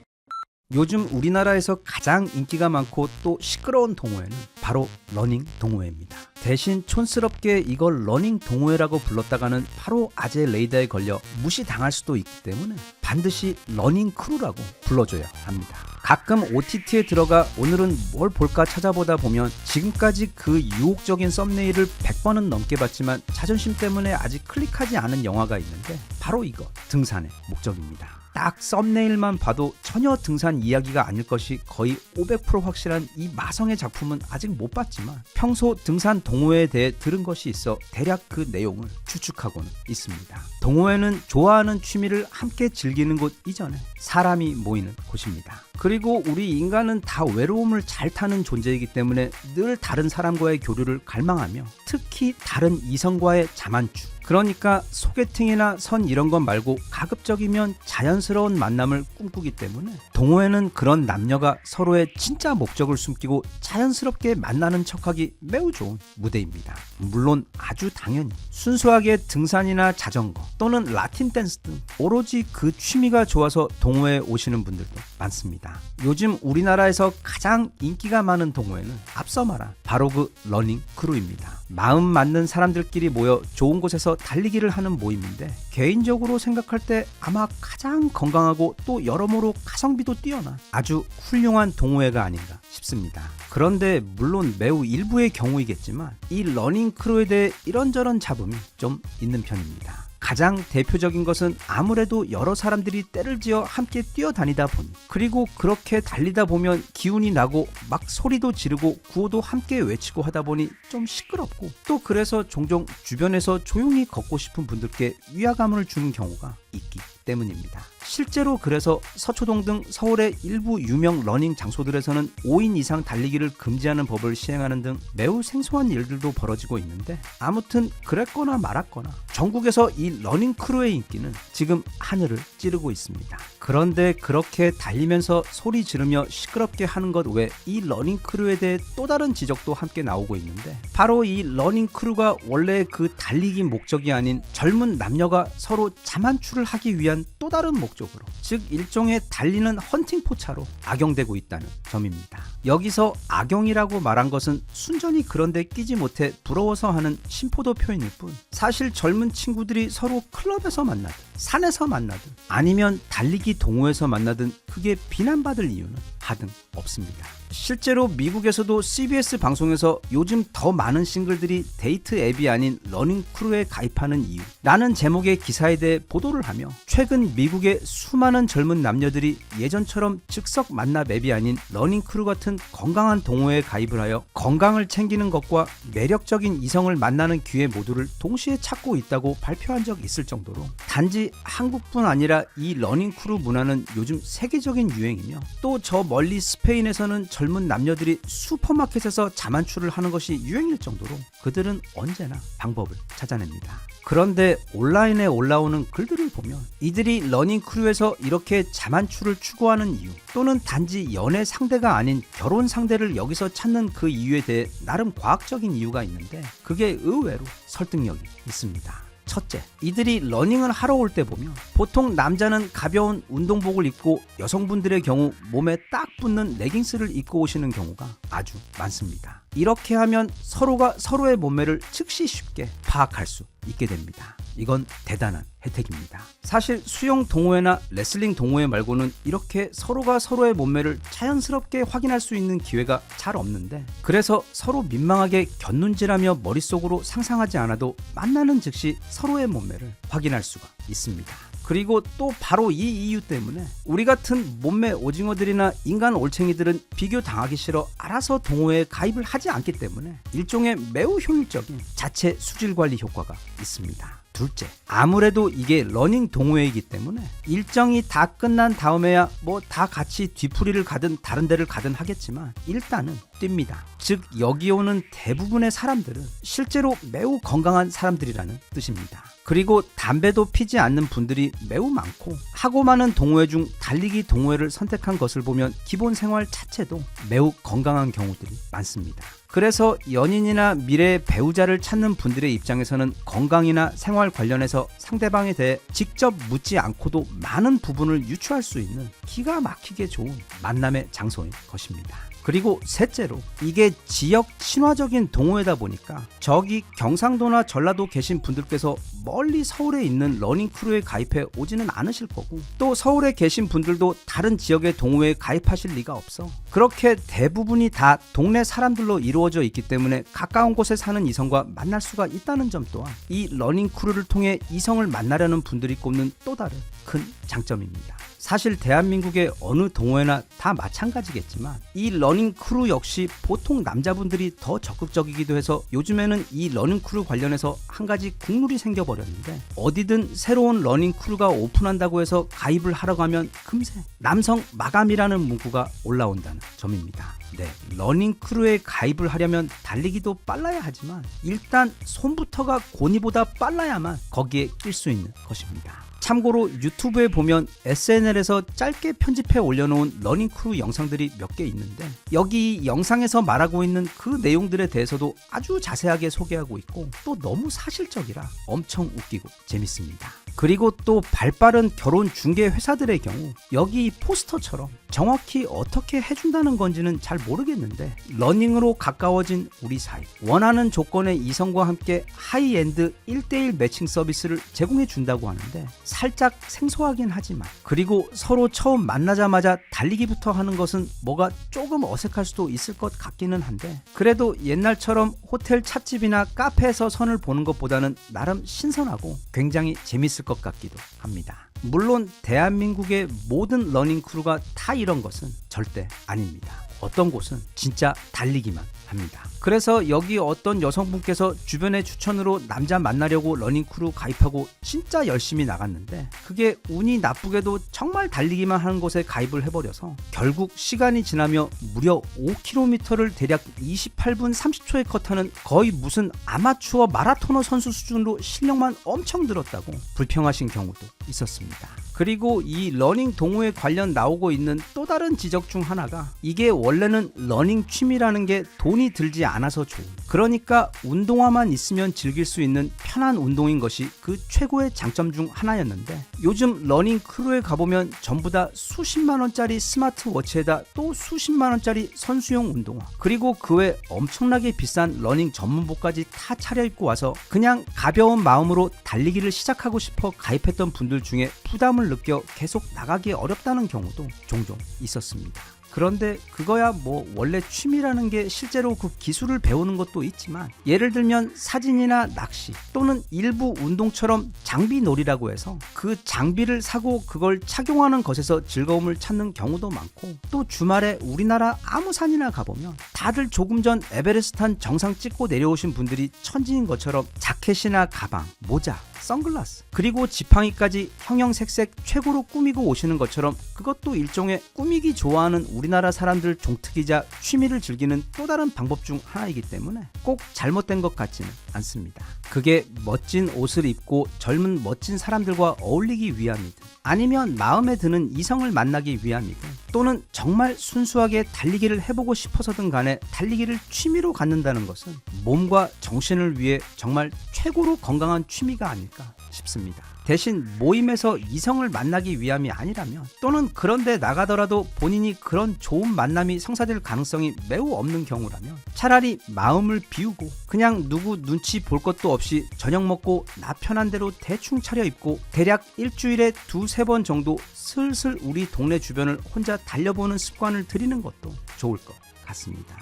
요즘 우리나라에서 가장 인기가 많고 또 시끄러운 동호회는 바로 러닝 동호회입니다. 대신 촌스럽게 이걸 러닝 동호회라고 불렀다가는 바로 아재 레이더에 걸려 무시당할 수도 있기 때문에 반드시 러닝 크루라고 불러줘야 합니다. 가끔 OTT에 들어가 오늘은 뭘 볼까 찾아보다 보면 지금까지 그 유혹적인 썸네일을 100번은 넘게 봤지만 자존심 때문에 아직 클릭하지 않은 영화가 있는데 바로 이거, 등산의 목적입니다. 딱 썸네일만 봐도 전혀 등산 이야기가 아닐 것이 거의 500% 확실한 이 마성의 작품은 아직 못 봤지만 평소 등산 동호회에 대해 들은 것이 있어 대략 그 내용을 추측하고는 있습니다. 동호회는 좋아하는 취미를 함께 즐기는 곳 이전에 사람이 모이는 곳입니다. 그리고 우리 인간은 다 외로움을 잘 타는 존재이기 때문에 늘 다른 사람과의 교류를 갈망하며 특히 다른 이성과의 자만추, 그러니까 소개팅이나 선 이런 것 말고 가급적이면 자연스러운 만남을 꿈꾸기 때문에 동호회는 그런 남녀가 서로의 진짜 목적을 숨기고 자연스럽게 만나는 척하기 매우 좋은 무대입니다. 물론 아주 당연히 순수하게 등산이나 자전거 또는 라틴 댄스 등 오로지 그 취미가 좋아서 동호회에 오시는 분들도 많습니다. 요즘 우리나라에서 가장 인기가 많은 동호회는 앞서 말한 바로 그 러닝 크루입니다. 마음 맞는 사람들끼리 모여 좋은 곳에서 달리기를 하는 모임인데 개인적으로 생각할 때 아마 가장 건강하고 또 여러모로 가성비도 뛰어난 아주 훌륭한 동호회가 아닌가 싶습니다. 그런데 물론 매우 일부의 경우이겠지만 이 러닝 크루에 대해 이런저런 잡음이 좀 있는 편입니다. 가장 대표적인 것은 아무래도 여러 사람들이 때를 지어 함께 뛰어다니다 보니, 그리고 그렇게 달리다 보면 기운이 나고 막 소리도 지르고 구호도 함께 외치고 하다 보니 좀 시끄럽고, 또 그래서 종종 주변에서 조용히 걷고 싶은 분들께 위화감을 주는 경우가 있기 때문입니다. 실제로 그래서 서초동 등 서울의 일부 유명 러닝 장소들에서는 5인 이상 달리기를 금지하는 법을 시행하는 등 매우 생소한 일들도 벌어지고 있는데, 아무튼 그랬거나 말았거나 전국에서 이 러닝 크루의 인기는 지금 하늘을 찌르고 있습니다. 그런데 그렇게 달리면서 소리 지르며 시끄럽게 하는 것 외에 이 러닝 크루에 대해 또 다른 지적도 함께 나오고 있는데, 바로 이 러닝 크루가 원래 그 달리기 목적이 아닌 젊은 남녀가 서로 자만추를 하기 위한 또 다른 목적으로, 즉 일종의 달리는 헌팅 포차로 악용되고 있다는 점입니다. 여기서 악용이라고 말한 것은 순전히 그런데 끼지 못해 부러워서 하는 심포도 표현일 뿐, 사실 젊은 친구들이 서로 클럽에서 만나든 산에서 만나든 아니면 달리기 동호회에서 만나든 그게 비난받을 이유는 하등 없습니다. 실제로 미국에서도 CBS 방송에서 요즘 더 많은 싱글들이 데이트 앱이 아닌 러닝 크루에 가입하는 이유 라는 제목의 기사에 대해 보도를 하며, 최근 미국의 수많은 젊은 남녀들이 예전처럼 즉석 만납 앱이 아닌 러닝 크루 같은 건강한 동호회에 가입을 하여 건강을 챙기는 것과 매력적인 이성을 만나는 기회 모두를 동시에 찾고 있다고 발표한 적이 있을 정도로, 단지 한국뿐 아니라 이 러닝 크루 문화는 요즘 세계적인 유행이며, 또 저 멀리 스페인에서는 젊은 남녀들이 슈퍼마켓에서 자만추를 하는 것이 유행일 정도로 그들은 언제나 방법을 찾아냅니다. 그런데 온라인에 올라오는 글들을 보면 이들이 러닝 크루에서 이렇게 자만추를 추구하는 이유, 또는 단지 연애 상대가 아닌 결혼 상대를 여기서 찾는 그 이유에 대해 나름 과학적인 이유가 있는데, 그게 의외로 설득력이 있습니다. 첫째, 이들이 러닝을 하러 올 때 보면 보통 남자는 가벼운 운동복을 입고 여성분들의 경우 몸에 딱 붙는 레깅스를 입고 오시는 경우가 아주 많습니다. 이렇게 하면 서로가 서로의 몸매를 즉시 쉽게 파악할 수 있게 됩니다. 이건 대단한 혜택입니다. 사실 수영 동호회나 레슬링 동호회 말고는 이렇게 서로가 서로의 몸매를 자연스럽게 확인할 수 있는 기회가 잘 없는데, 그래서 서로 민망하게 곁눈질하며 머릿속으로 상상하지 않아도 만나는 즉시 서로의 몸매를 확인할 수가 있습니다. 그리고 또 바로 이 이유 때문에 우리 같은 몸매 오징어들이나 인간 올챙이들은 비교 당하기 싫어 알아서 동호회에 가입을 하지 않기 때문에 일종의 매우 효율적인 자체 수질 관리 효과가 있습니다. 둘째, 아무래도 이게 러닝 동호회이기 때문에 일정이 다 끝난 다음에야 뭐 다 같이 뒤풀이를 가든 다른 데를 가든 하겠지만 일단은 뜁니다. 즉 여기 오는 대부분의 사람들은 실제로 매우 건강한 사람들이라는 뜻입니다. 그리고 담배도 피지 않는 분들이 매우 많고, 하고 많은 동호회 중 달리기 동호회를 선택한 것을 보면 기본 생활 자체도 매우 건강한 경우들이 많습니다. 그래서 연인이나 미래의 배우자를 찾는 분들의 입장에서는 건강이나 생활 관련해서 상대방에 대해 직접 묻지 않고도 많은 부분을 유추할 수 있는 기가 막히게 좋은 만남의 장소인 것입니다. 그리고 셋째로, 이게 지역 친화적인 동호회다 보니까 저기 경상도나 전라도 계신 분들께서 멀리 서울에 있는 러닝크루에 가입해 오지는 않으실 거고, 또 서울에 계신 분들도 다른 지역의 동호회에 가입하실 리가 없어. 그렇게 대부분이 다 동네 사람들로 이루어져 있기 때문에 가까운 곳에 사는 이성과 만날 수가 있다는 점 또한 이 러닝크루를 통해 이성을 만나려는 분들이 꼽는 또 다른 큰 장점입니다. 사실 대한민국의 어느 동호회나 다 마찬가지겠지만 이 러닝크루 역시 보통 남자분들이 더 적극적이기도 해서 요즘에는 이 러닝크루 관련해서 한 가지 국룰이 생겨버렸는데, 어디든 새로운 러닝크루가 오픈한다고 해서 가입을 하러 가면 금세 남성 마감이라는 문구가 올라온다는 점입니다. 네, 러닝크루에 가입을 하려면 달리기도 빨라야 하지만 일단 손부터가 고니보다 빨라야만 거기에 낄 수 있는 것입니다. 참고로 유튜브에 보면 SNL에서 짧게 편집해 올려놓은 러닝크루 영상들이 몇 개 있는데, 여기 영상에서 말하고 있는 그 내용들에 대해서도 아주 자세하게 소개하고 있고 또 너무 사실적이라 엄청 웃기고 재밌습니다. 그리고 또 발빠른 결혼 중개 회사들의 경우 여기 포스터처럼 정확히 어떻게 해준다는 건지는 잘 모르겠는데, 러닝으로 가까워진 우리 사이, 원하는 조건의 이성과 함께 하이엔드 1대1 매칭 서비스를 제공해 준다고 하는데 살짝 생소하긴 하지만, 그리고 서로 처음 만나자마자 달리기부터 하는 것은 뭐가 조금 어색할 수도 있을 것 같기는 한데, 그래도 옛날처럼 호텔 찻집이나 카페에서 선을 보는 것보다는 나름 신선하고 굉장히 재밌을 것 같기도 합니다. 물론 대한민국의 모든 러닝크루가 다 이런 것은 절대 아닙니다. 어떤 곳은 진짜 달리기만 합니다. 그래서 여기 어떤 여성분께서 주변의 추천으로 남자 만나려고 러닝크루 가입하고 진짜 열심히 나갔는데, 그게 운이 나쁘게도 정말 달리기만 하는 곳에 가입을 해버려서 결국 시간이 지나며 무려 5km를 대략 28분 30초에 컷하는 거의 무슨 아마추어 마라토너 선수 수준으로 실력만 엄청 늘었다고 불평하신 경우도 있었습니다. 그리고 이 러닝 동호회 관련 나오고 있는 또 다른 지적 중 하나가, 이게 원래는 러닝 취미라는 게 돈이 들지 않아서 좋은, 그러니까 운동화만 있으면 즐길 수 있는 편한 운동인 것이 그 최고의 장점 중 하나였는데, 요즘 러닝 크루에 가보면 전부 다 수십만 원짜리 스마트워치에다 또 수십만 원짜리 선수용 운동화, 그리고 그 외 엄청나게 비싼 러닝 전문복까지 다 차려입고 와서 그냥 가벼운 마음으로 달리기를 시작하고 싶어 가입했던 분들 중에 부담을 느껴 계속 나가기 어렵다는 경우도 종종 있었습니다. 그런데 그거야 뭐 원래 취미라는 게 실제로 그 기술을 배우는 것도 있지만, 예를 들면 사진이나 낚시 또는 일부 운동처럼 장비 놀이라고 해서 그 장비를 사고 그걸 착용하는 것에서 즐거움을 찾는 경우도 많고, 또 주말에 우리나라 아무 산이나 가보면 다들 조금 전 에베레스트 정상 찍고 내려오신 분들이 천지인 것처럼 자켓이나 가방, 모자, 선글라스, 그리고 지팡이까지 형형색색 최고로 꾸미고 오시는 것처럼 그것도 일종의 꾸미기 좋아하는 우리나라 사람들 종특이자 취미를 즐기는 또 다른 방법 중 하나이기 때문에 꼭 잘못된 것 같지는 않습니다. 그게 멋진 옷을 입고 젊은 멋진 사람들과 어울리기 위함이든, 아니면 마음에 드는 이성을 만나기 위함이든, 또는 정말 순수하게 달리기를 해보고 싶어서든 간에 달리기를 취미로 갖는다는 것은 몸과 정신을 위해 정말 최고로 건강한 취미가 아닐까 싶습니다. 대신 모임에서 이성을 만나기 위함이 아니라면, 또는 그런데 나가더라도 본인이 그런 좋은 만남이 성사될 가능성이 매우 없는 경우라면 차라리 마음을 비우고 그냥 누구 눈치 볼 것도 없이 저녁 먹고 나 편한 대로 대충 차려입고 대략 일주일에 2-3번 정도 슬슬 우리 동네 주변을 혼자 달려보는 습관을 들이는 것도 좋을 것 같습니다.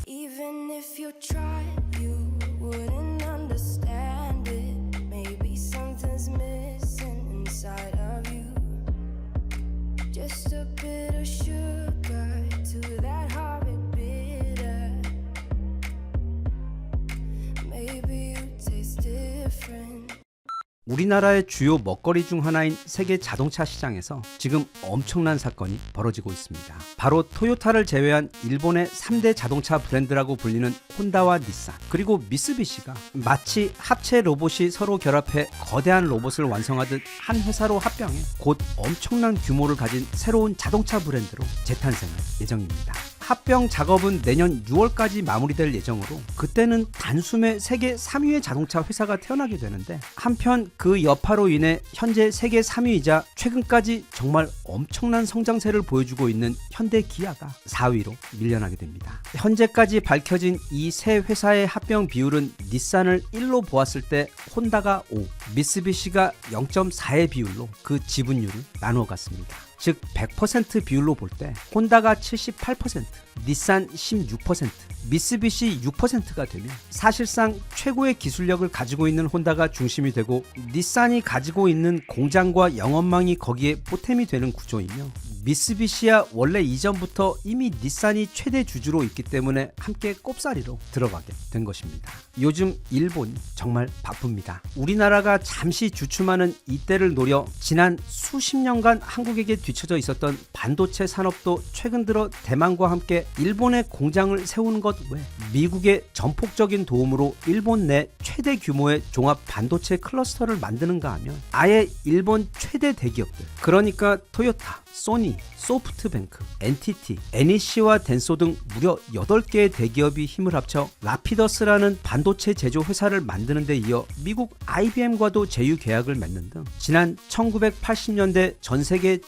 Even if you tried, you wouldn't understand it. Maybe something's missing inside of you. Just a bit of sugar to that horrid bitter. Maybe you taste different. 우리나라의 주요 먹거리 중 하나인 세계 자동차 시장에서 지금 엄청난 사건이 벌어지고 있습니다. 바로 토요타를 제외한 일본의 3대 자동차 브랜드라고 불리는 혼다와 닛산, 그리고 미쓰비시가 마치 합체 로봇이 서로 결합해 거대한 로봇을 완성하듯 한 회사로 합병해 곧 엄청난 규모를 가진 새로운 자동차 브랜드로 재탄생할 예정입니다. 합병 작업은 내년 6월까지 마무리될 예정으로 그때는 단숨에 세계 3위의 자동차 회사가 태어나게 되는데, 한편 그 여파로 인해 현재 세계 3위이자 최근까지 정말 엄청난 성장세를 보여주고 있는 현대 기아가 4위로 밀려나게 됩니다. 현재까지 밝혀진 이 세 회사의 합병 비율은 닛산을 1로 보았을 때 혼다가 5, 미쓰비시가 0.4의 비율로 그 지분율을 나누어 갔습니다. 즉 100% 비율로 볼 때 혼다가 78%, 닛산 16%, 미쓰비시 6%가 되면 사실상 최고의 기술력을 가지고 있는 혼다가 중심이 되고, 닛산이 가지고 있는 공장과 영업망이 거기에 보탬이 되는 구조이며, 미쓰비시야 원래 이전부터 이미 닛산이 최대 주주로 있기 때문에 함께 꼽사리로 들어가게 된 것입니다. 요즘 일본이 정말 바쁩니다. 우리나라가 잠시 주춤하는 이때를 노려 지난 수십 년간 한국에게 뒤처져 있었던 반도체 산업도 최근 들어 대만과 함께 일본의 공장을 세우는 것 외 미국의 전폭적인 도움으로 일본 내 최대 규모의 종합 반도체 클러스터를 만드는가 하면 아예 일본 최대 대기업들, 그러니까 토요타, 소니, 소프트뱅크, NTT, NEC와 덴소 등 무려 8개의 대기업이 힘을 합쳐 라피더스라는 반도체 제조 회사를 만드는 데 이어 미국 IBM과도 제휴 계약을 맺는 등 지난 1980년대 전 세계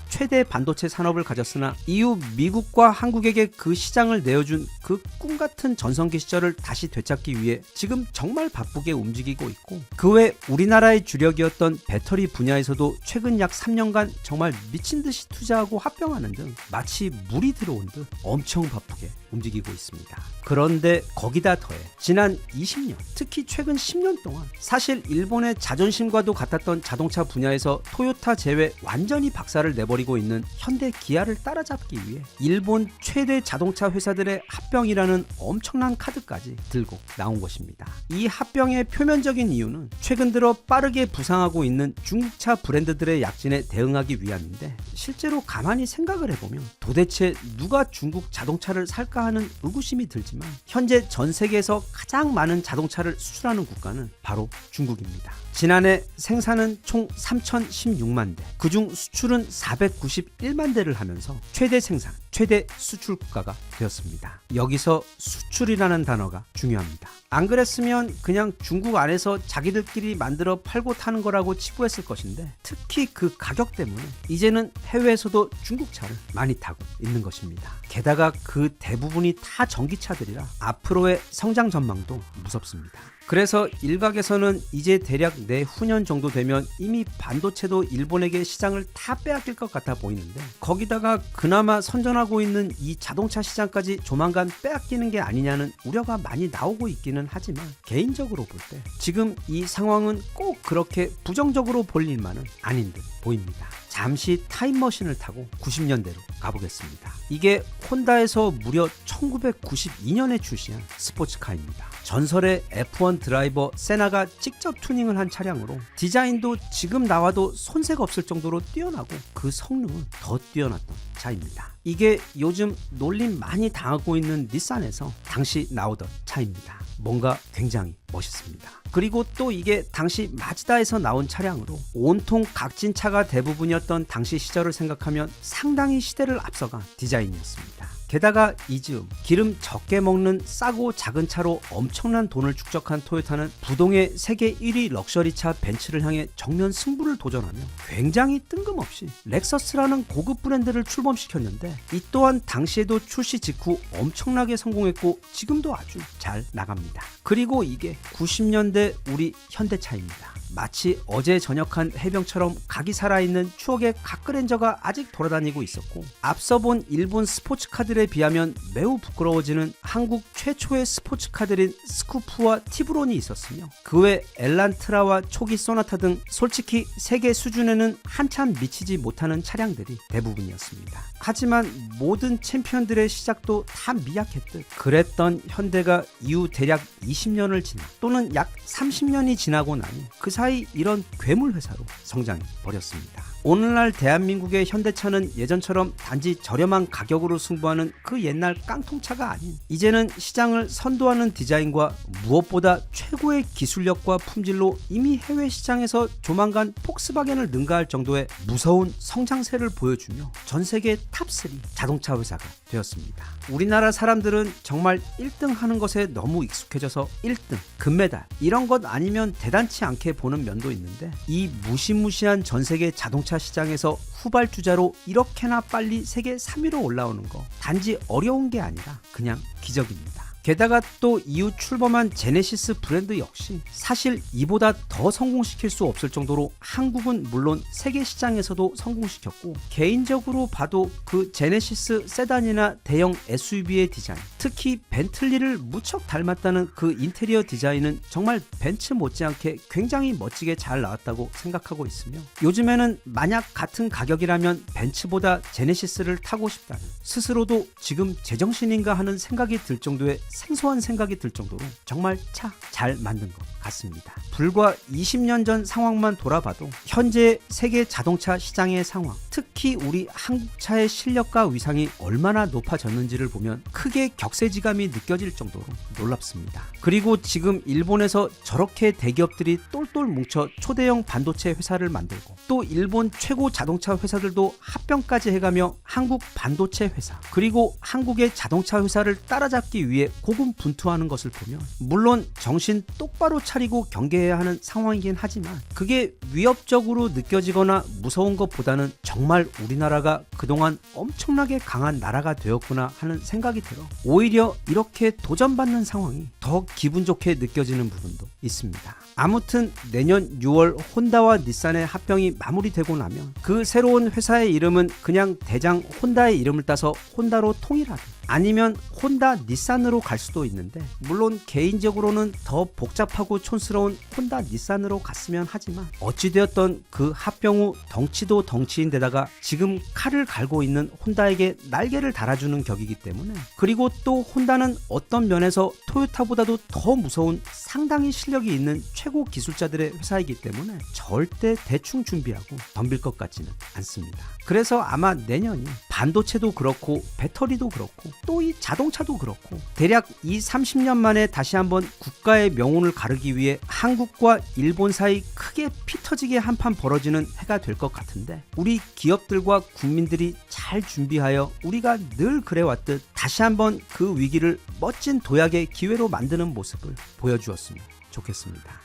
최대 반도체 산업을 가졌으나 이후 미국과 한국에게 그 시장을 내어준 그 꿈같은 전성기 시절을 다시 되찾기 위해 지금 정말 바쁘게 움직이고 있고, 그 외 우리나라의 주력이었던 배터리 분야에서도 최근 약 3년간 정말 미친 듯이 투자하고 합병하는 등 마치 물이 들어온 듯 엄청 바쁘게 움직이고 있습니다. 그런데 거기다 더해 지난 20년, 특히 최근 10년 동안 사실 일본의 자존심과도 같았던 자동차 분야에서 토요타 제외 완전히 박살을 내버리고 있는 현대 기아를 따라잡기 위해 일본 최대 자동차 회사들의 합병이라는 엄청난 카드까지 들고 나온 것입니다. 이 합병의 표면적인 이유는 최근 들어 빠르게 부상하고 있는 중국차 브랜드들의 약진에 대응하기 위함인데, 실제로 가만히 생각을 해보면 도대체 누가 중국 자동차를 살까 하는 의구심이 들지만 현재 전 세계에서 가장 많은 자동차를 수출하는 국가는 바로 중국입니다. 지난해 생산은 총 3,016만 대, 그중 수출은 491만 대를 하면서 최대 생산, 최대 수출 국가가 되었습니다. 여기서 수출이라는 단어가 중요합니다. 안 그랬으면 그냥 중국 안에서 자기들끼리 만들어 팔고 타는 거라고 치부했을 것인데, 특히 그 가격 때문에 이제는 해외에서도 중국차를 많이 타고 있는 것입니다. 게다가 그 대부분이 다 전기차들이라 앞으로의 성장 전망도 무섭습니다. 그래서 일각에서는 이제 대략 내후년 정도 되면 이미 반도체도 일본에게 시장을 다 빼앗길 것 같아 보이는데, 거기다가 그나마 선전하고 있는 이 자동차 시장까지 조만간 빼앗기는 게 아니냐는 우려가 많이 나오고 있기는 하지만, 개인적으로 볼 때 지금 이 상황은 꼭 그렇게 부정적으로 볼 일만은 아닌 듯 보입니다. 잠시 타임머신을 타고 90년대로 가보겠습니다. 이게 혼다에서 무려 1992년에 출시한 스포츠카입니다. 전설의 F1 드라이버 세나가 직접 튜닝을 한 차량으로 디자인도 지금 나와도 손색 없을 정도로 뛰어나고 그 성능은 더 뛰어났던 차입니다. 이게 요즘 놀림 많이 당하고 있는 닛산에서 당시 나오던 차입니다. 뭔가 굉장히 멋있습니다. 그리고 또 이게 당시 마즈다에서 나온 차량으로 온통 각진 차가 대부분이었던 당시 시절을 생각하면 상당히 시대를 앞서간 디자인이었습니다. 게다가 이 즈음 기름 적게 먹는 싸고 작은 차로 엄청난 돈을 축적한 토요타는 부동의 세계 1위 럭셔리차 벤츠를 향해 정면 승부를 도전하며 굉장히 뜬금없이 렉서스라는 고급 브랜드를 출범시켰는데, 이 또한 당시에도 출시 직후 엄청나게 성공했고 지금도 아주 잘 나갑니다. 그리고 이게 90년대 우리 현대차입니다. 마치 어제 전역한 해병처럼 각이 살아있는 추억의 각그랜저가 아직 돌아다니고 있었고, 앞서 본 일본 스포츠카들에 비하면 매우 부끄러워지는 한국 최초의 스포츠카들인 스쿠프와 티브론이 있었으며, 그 외 엘란트라와 초기 소나타 등 솔직히 세계 수준에는 한참 미치지 못하는 차량들이 대부분이었습니다. 하지만 모든 챔피언들의 시작도 다 미약했듯 그랬던 현대가 이후 대략 20년을 지나 또는 약 30년이 지나고 나니 그 무사히 이런 괴물 회사로 성장해 버렸습니다. 오늘날 대한민국의 현대차는 예전처럼 단지 저렴한 가격으로 승부하는 그 옛날 깡통차가 아닌, 이제는 시장을 선도하는 디자인과 무엇보다 최고의 기술력과 품질로 이미 해외 시장에서 조만간 폭스바겐을 능가할 정도의 무서운 성장세를 보여주며 전 세계 탑3 자동차 회사가 되었습니다. 우리나라 사람들은 정말 1등 하는 것에 너무 익숙해져서 1등, 금메달 이런 것 아니면 대단치 않게 보는 면도 있는데, 이 무시무시한 전 세계 자동차 시장에서 후발주자로 이렇게나 빨리 세계 3위로 올라오는 거 단지 어려운 게 아니라 그냥 기적입니다. 게다가 또 이후 출범한 제네시스 브랜드 역시 사실 이보다 더 성공시킬 수 없을 정도로 한국은 물론 세계 시장에서도 성공시켰고, 개인적으로 봐도 그 제네시스 세단이나 대형 SUV의 디자인, 특히 벤틀리를 무척 닮았다는 그 인테리어 디자인은 정말 벤츠 못지않게 굉장히 멋지게 잘 나왔다고 생각하고 있으며, 요즘에는 만약 같은 가격이라면 벤츠보다 제네시스를 타고 싶다는, 스스로도 지금 제정신인가 하는 생각이 들 정도의 생소한 생각이 들 정도로 정말 차 잘 만든 것 같습니다. 불과 20년 전 상황만 돌아봐도 현재 세계 자동차 시장의 상황, 특히 우리 한국차의 실력과 위상이 얼마나 높아졌는지를 보면 크게 격세지감이 느껴질 정도로 놀랍습니다. 그리고 지금 일본에서 저렇게 대기업들이 똘똘 뭉쳐 초대형 반도체 회사를 만들고, 또 일본 최고 자동차 회사들도 합병까지 해가며 한국 반도체 회사, 그리고 한국의 자동차 회사를 따라잡기 위해 고군분투하는 것을 보면, 물론 정신 똑바로 차리고 경계해야 하는 상황이긴 하지만 그게 위협적으로 느껴지거나 무서운 것보다는 정말 우리나라가 그동안 엄청나게 강한 나라가 되었구나 하는 생각이 들어 오히려 이렇게 도전받는 상황이 더 기분 좋게 느껴지는 부분도 있습니다. 아무튼 내년 6월 혼다와 닛산의 합병이 마무리되고 나면 그 새로운 회사의 이름은 그냥 대장 혼다의 이름을 따서 혼다로 통일하든, 아니면 혼다 닛산으로 갈 수도 있는데, 물론 개인적으로는 더 복잡하고 촌스러운 혼다 닛산으로 갔으면 하지만, 어찌되었던 그 합병 후 덩치도 덩치인데다가 지금 칼을 갈고 있는 혼다에게 날개를 달아주는 격이기 때문에, 그리고 또 혼다는 어떤 면에서 토요타보다도 더 무서운 상당히 실력이 있는 최고 기술자들의 회사이기 때문에 절대 대충 준비하고 덤빌 것 같지는 않습니다. 그래서 아마 내년이 반도체도 그렇고 배터리도 그렇고 또 이 자동차도 그렇고 대략 30년 만에 다시 한번 국가의 명운을 가르기 위해 한국과 일본 사이 크게 피 터지게 한판 벌어지는 해가 될 것 같은데, 우리 기업들과 국민들이 잘 준비하여 우리가 늘 그래왔듯 다시 한번 그 위기를 멋진 도약의 기회로 만드는 모습을 보여주었으면 좋겠습니다.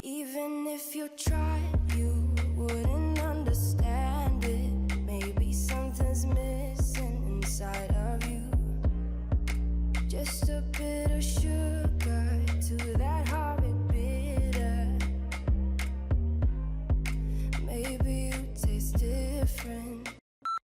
Even if you tried, you wouldn't understand it. Maybe something's missing inside of you. Just a bit of sugar to that horrid bitter. Maybe you taste different.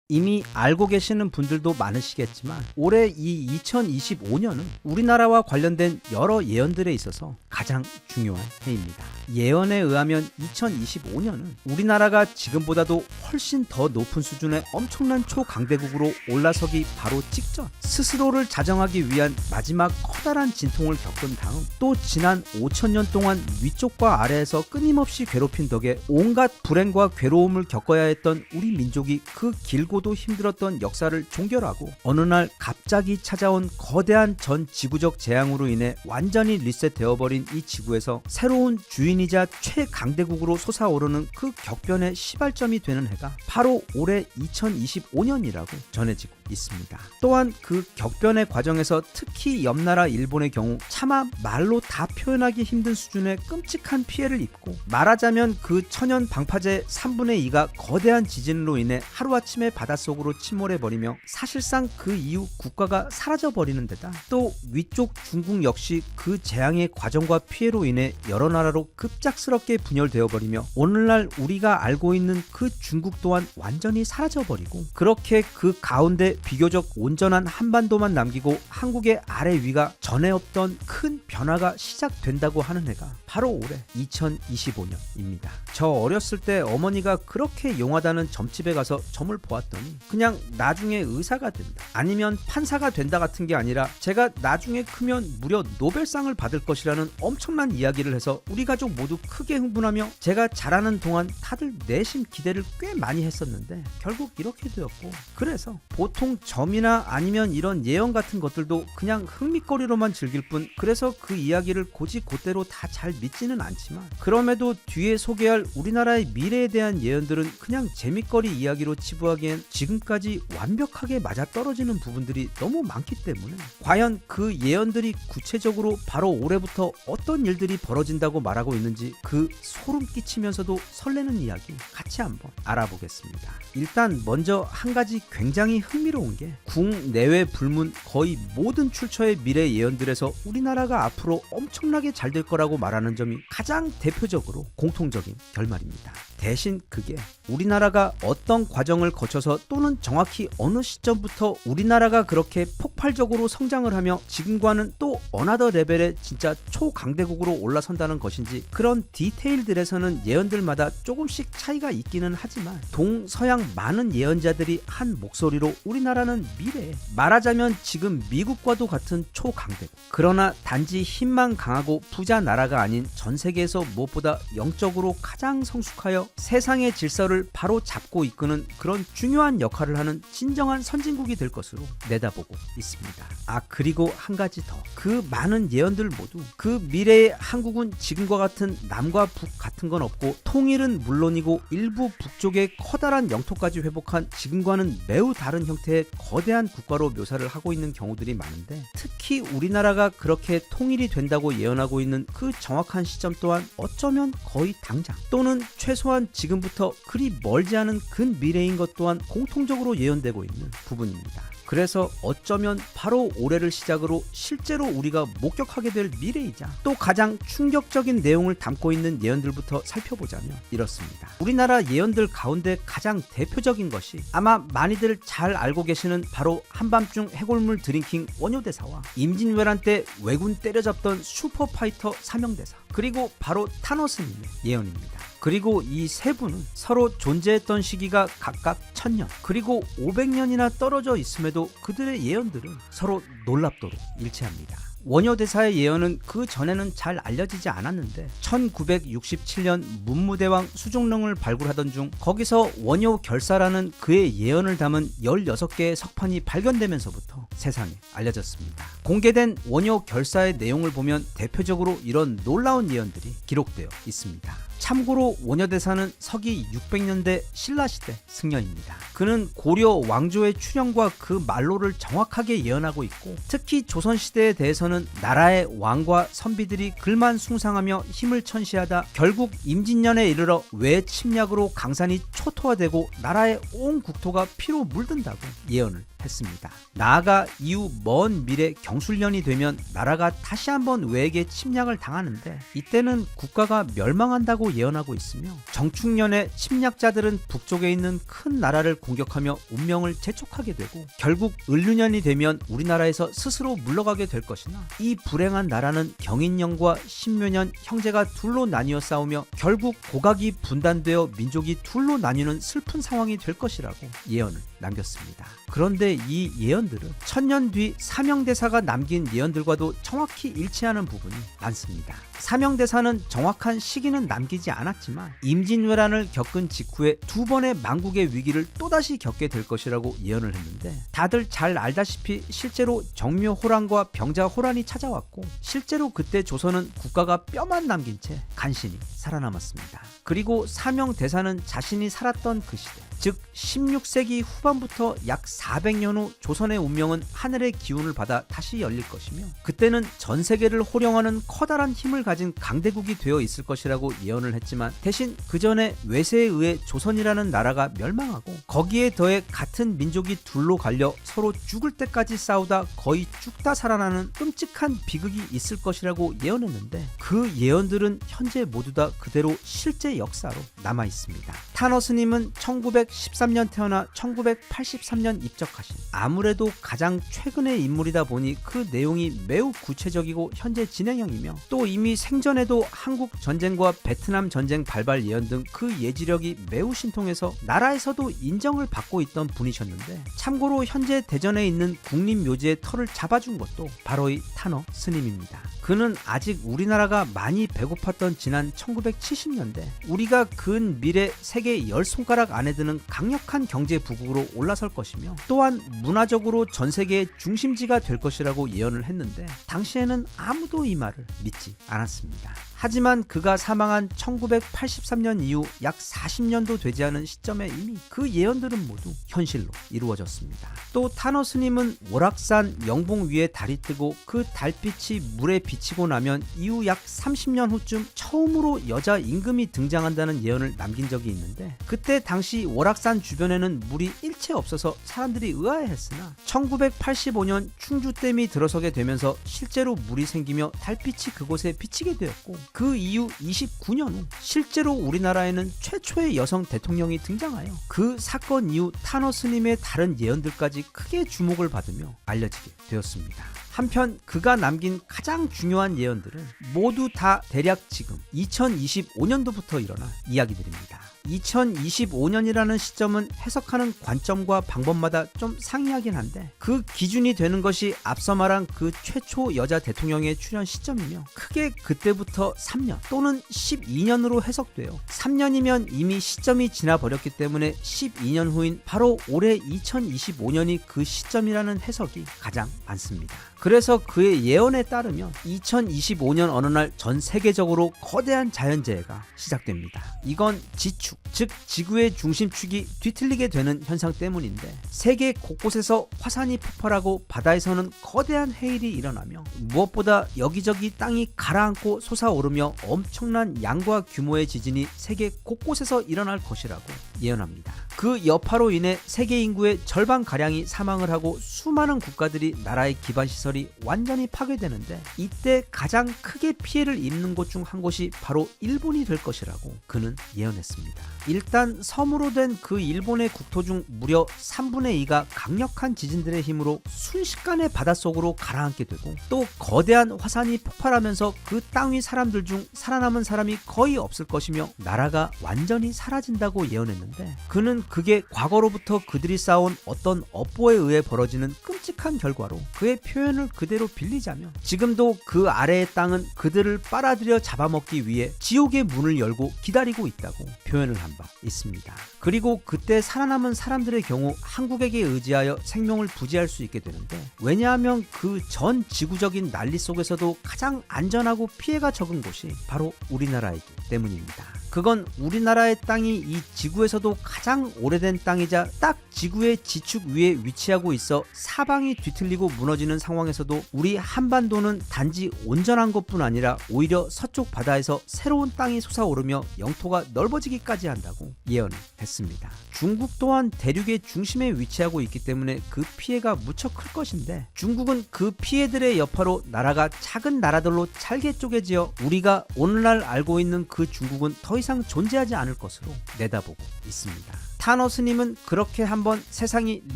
이미 알고 계시는 분들도 많으시겠지만, 올해 이 2025년은 우리나라와 관련된 여러 예언들에 있어서 가장 중요한 해입니다. 예언에 의하면 2025년은 우리나라가 지금보다도 훨씬 더 높은 수준의 엄청난 초강대국으로 올라서기 바로 직전, 스스로를 자정하기 위한 마지막 커다란 진통을 겪은 다음, 또 지난 5,000년 동안 위쪽과 아래에서 끊임없이 괴롭힌 덕에 온갖 불행과 괴로움을 겪어야 했던 우리 민족이 그 길고도 힘들었던 역사를 종결하고, 어느 날 갑자기 찾아온 거대한 전 지구적 재앙으로 인해 완전히 리셋되어버린 이 지구에서 새로운 주인이자 최강대국으로 솟아오르는 그 격변의 시발점이 되는 해가 바로 올해 2025년이라고 전해지고 있습니다. 또한 그 격변의 과정에서 특히 옆나라 일본의 경우 차마 말로 다 표현하기 힘든 수준의 끔찍한 피해를 입고, 말하자면 그 천연 방파제 3분의 2가 거대한 지진으로 인해 하루아침에 바닷속으로 침몰해버리며 사실상 그 이후 국가가 사라져버리는 데다, 또 위쪽 중국 역시 그 재앙의 과정과 피해로 인해 여러 나라로 급작스럽게 분열되어버리며 오늘날 우리가 알고 있는 그 중국 또한 완전히 사라져버리고, 그렇게 그 가운데 비교적 온전한 한반도만 남기고 한국의 아래 위가 전에 없던 큰 변화가 시작된다고 하는 해가 바로 올해 2025년입니다. 저 어렸을 때 어머니가 그렇게 용하다는 점집에 가서 점을 보았더니 그냥 나중에 의사가 된다 아니면 판사가 된다 같은 게 아니라 제가 나중에 크면 무려 노벨상을 받을 것이라는 엄청난 이야기를 해서 우리 가족 모두 크게 흥분하며 제가 자라는 동안 다들 내심 기대를 꽤 많이 했었는데 결국 이렇게 되었고, 그래서 보통 점이나 아니면 이런 예언 같은 것들도 그냥 흥미거리로만 즐길 뿐, 그래서 그 이야기를 곧이곧대로 다 잘 믿지는 않지만 그럼에도 뒤에 소개할 우리나라의 미래에 대한 예언들은 그냥 재밌거리 이야기로 치부하기엔 지금까지 완벽하게 맞아떨어지는 부분들이 너무 많기 때문에 과연 그 예언들이 구체적으로 바로 올해부터 어떤 일들이 벌어진다고 말하고 있는지 그 소름 끼치면서도 설레는 이야기 같이 한번 알아보겠습니다. 일단 먼저 한 가지 굉장히 흥미로운 게 국내외 불문 거의 모든 출처의 미래 예언들에서 우리나라가 앞으로 엄청나게 잘 될 거라고 말하는 점이 가장 대표적으로 공통적인 결말입니다. 대신 그게 우리나라가 어떤 과정을 거쳐서 또는 정확히 어느 시점부터 우리나라가 그렇게 폭발적으로 성장을 하며 지금과는 또 어나더 레벨의 진짜 초강대국으로 올라선다는 것인지, 그런 디테일들에서는 예언들마다 조금씩 차이가 있기는 하지만 동서양 많은 예언자들이 한 목소리로 우리나라는 미래에 말하자면 지금 미국과도 같은 초강대국, 그러나 단지 힘만 강하고 부자 나라가 아닌 전 세계에서 무엇보다 영적으로 가장 성숙하여 세상의 질서를 바로 잡고 이끄는 그런 중요한 역할을 하는 진정한 선진국이 될 것으로 내다보고 있습니다. 그리고 한 가지 더, 그 많은 예언들 모두 그 미래의 한국은 지금과 같은 남과 북 같은 건 없고 통일은 물론이고 일부 북쪽의 커다란 영토까지 회복한 지금과는 매우 다른 형태의 거대한 국가로 묘사를 하고 있는 경우들이 많은데, 특히 우리나라가 그렇게 통일이 된다고 예언하고 있는 그 정확한 시점 또한 어쩌면 거의 당장 또는 최소한 지금부터 그리 멀지 않은 근미래인 것 또한 공통적으로 예언되고 있는 부분입니다. 그래서 어쩌면 바로 올해를 시작으로 실제로 우리가 목격하게 될 미래이자 또 가장 충격적인 내용을 담고 있는 예언들부터 살펴보자면 이렇습니다. 우리나라 예언들 가운데 가장 대표적인 것이 아마 많이들 잘 알고 계시는 바로 한밤중 해골물 드링킹 원효대사와 임진왜란 때 왜군 때려잡던 슈퍼파이터 사명대사, 그리고 바로 타노스님의 예언입니다. 그리고 이 세 분은 서로 존재했던 시기가 각각 1000년 그리고 500년이나 떨어져 있음에도 그들의 예언들은 서로 놀랍도록 일치합니다. 원효대사의 예언은 그 전에는 잘 알려지지 않았는데 1967년 문무대왕 수종릉을 발굴하던 중 거기서 원효결사라는 그의 예언을 담은 16개의 석판이 발견되면서부터 세상에 알려졌습니다. 공개된 원효결사의 내용을 보면 대표적으로 이런 놀라운 예언들이 기록되어 있습니다. 참고로 원효대사는 서기 600년대 신라시대 승려입니다. 그는 고려 왕조의 출현과 그 말로를 정확하게 예언하고 있고, 특히 조선시대에 대해서는 나라의 왕과 선비들이 글만 숭상하며 힘을 천시하다 결국 임진년에 이르러 외 침략으로 강산이 초토화되고 나라의 온 국토가 피로 물든다고 예언을 했습니다. 나아가 이후 먼 미래 경술년이 되면 나라가 다시 한번 외에게 침략을 당하는데 이때는 국가가 멸망한다고 예언하고 있으며, 정축년에 침략자들은 북쪽에 있는 큰 나라를 공격하며 운명을 재촉하게 되고 결국 을류년이 되면 우리나라에서 스스로 물러가게 될 것이나, 이 불행한 나라는 경인년과 신묘년 형제가 둘로 나뉘어 싸우며 결국 고각이 분단되어 민족이 둘로 나뉘는 슬픈 상황이 될 것이라고 예언을 남겼습니다. 그런데 이 예언들은 1000년 뒤 사명대사가 남긴 예언들과도 정확히 일치하는 부분이 많습니다. 사명대사는 정확한 시기는 남기지 않았지만 임진왜란을 겪은 직후에 2번의 망국의 위기를 또다시 겪게 될 것이라고 예언을 했는데, 다들 잘 알다시피 실제로 정묘호란과 병자호란이 찾아왔고 실제로 그때 조선은 국가가 뼈만 남긴 채 간신히 살아남았습니다. 그리고 사명대사는 자신이 살았던 그 시대, 즉 16세기 후반부터 약 400년 후 조선의 운명은 하늘의 기운을 받아 다시 열릴 것이며, 그때는 전 세계를 호령하는 커다란 힘을 가진 강대국이 되어 있을 것이라고 예언을 예언을 했지만 대신 그 전에 외세에 의해 조선이라는 나라가 멸망하고 거기에 더해 같은 민족이 둘로 갈려 서로 죽을 때까지 싸우다 거의 죽다 살아나는 끔찍한 비극이 있을 것이라고 예언했는데 그 예언들은 현재 모두 다 그대로 실제 역사로 남아 있습니다. 타노스님은 1913년 태어나 1983년 입적하신 아무래도 가장 최근의 인물이다 보니 그 내용이 매우 구체적이고 현재 진행형이며 또 이미 생전에도 한국 전쟁과 베트남 전쟁 발발 예언 등 그 예지력이 매우 신통해서 나라에서도 인정을 받고 있던 분이셨는데 참고로 현재 대전에 있는 국립묘지의 털을 잡아준 것도 바로 이 타노 스님입니다. 그는 아직 우리나라가 많이 배고팠던 지난 1970년대 우리가 근 미래 세계 10손가락 안에 드는 강력한 경제 부국으로 올라설 것이며 또한 문화적으로 전 세계의 중심지가 될 것이라고 예언을 했는데 당시에는 아무도 이 말을 믿지 않았습니다. 하지만 그가 사망한 1983년 이후 약 40년도 되지 않은 시점에 이미 그 예언들은 모두 현실로 이루어졌습니다. 또 타노 스님은 월악산 영봉 위에 달이 뜨고 그 달빛이 물에 비치고 나면 이후 약 30년 후쯤 처음으로 여자 임금이 등장한다는 예언을 남긴 적이 있는데 그때 당시 월악산 주변에는 물이 일체 없어서 사람들이 의아해했으나 1985년 충주댐이 들어서게 되면서 실제로 물이 생기며 달빛이 그곳에 비치게 되었고 그 이후 29년 후 실제로 우리나라에는 최초의 여성 대통령이 등장하여 그 사건 이후 타노 스님의 다른 예언들까지 크게 주목을 받으며 알려지게 되었습니다. 한편 그가 남긴 가장 중요한 예언들은 모두 다 대략 지금 2025년도부터 일어난 이야기들입니다. 2025년이라는 시점은 해석하는 관점과 방법마다 좀 상이하긴 한데 그 기준이 되는 것이 앞서 말한 그 최초 여자 대통령의 출현 시점이며 크게 그때부터 3년 또는 12년으로 해석돼요. 3년이면 이미 시점이 지나버렸기 때문에 12년 후인 바로 올해 2025년이 그 시점이라는 해석이 가장 많습니다. 그래서 그의 예언에 따르면 2025년 어느 날 전 세계적으로 거대한 자연재해가 시작됩니다. 이건 지축, 즉 지구의 중심축이 뒤틀리게 되는 현상 때문인데 세계 곳곳에서 화산이 폭발하고 바다에서는 거대한 해일이 일어나며 무엇보다 여기저기 땅이 가라앉고 솟아오르며 엄청난 양과 규모의 지진이 세계 곳곳에서 일어날 것이라고 예언합니다. 그 여파로 인해 세계 인구의 절반가량이 사망을 하고 수많은 국가들이 나라의 기반시설이 완전히 파괴되는데 이때 가장 크게 피해를 입는 곳 중 한 곳이 바로 일본이 될 것이라고 그는 예언했습니다. 일단 섬으로 된 그 일본의 국토 중 무려 3분의 2가 강력한 지진들의 힘으로 순식간에 바닷속으로 가라앉게 되고 또 거대한 화산이 폭발하면서 그 땅 위 사람들 중 살아남은 사람이 거의 없을 것이며 나라가 완전히 사라진다고 예언했는데 그는 그게 과거로부터 그들이 쌓아온 어떤 업보에 의해 벌어지는 끔찍한 결과로 그의 표현을 그대로 빌리자면 지금도 그 아래의 땅은 그들을 빨아들여 잡아먹기 위해 지옥의 문을 열고 기다리고 있다고 표현을 한 바 있습니다. 그리고 그때 살아남은 사람들의 경우 한국에게 의지하여 생명을 부지할 수 있게 되는데 왜냐하면 그 전 지구적인 난리 속에서도 가장 안전하고 피해가 적은 곳이 바로 우리나라이기 때문입니다. 그건 우리나라의 땅이 이 지구에서도 가장 오래된 땅이자 딱 지구의 지축 위에 위치하고 있어 사방이 뒤틀리고 무너지는 상황에서도 우리 한반도는 단지 온전한 것뿐 아니라 오히려 서쪽 바다에서 새로운 땅이 솟아오르며 영토가 넓어지기까지 한다고 예언을 했습니다. 중국 또한 대륙의 중심에 위치하고 있기 때문에 그 피해가 무척 클 것인데 중국은 그 피해들의 여파로 나라가 작은 나라들로 잘게 쪼개지어 우리가 오늘날 알고 있는 그 중국은 더 이상 존재하지 않을 것으로 내다보고 있습니다. 타노 스님은 그렇게 한번 세상이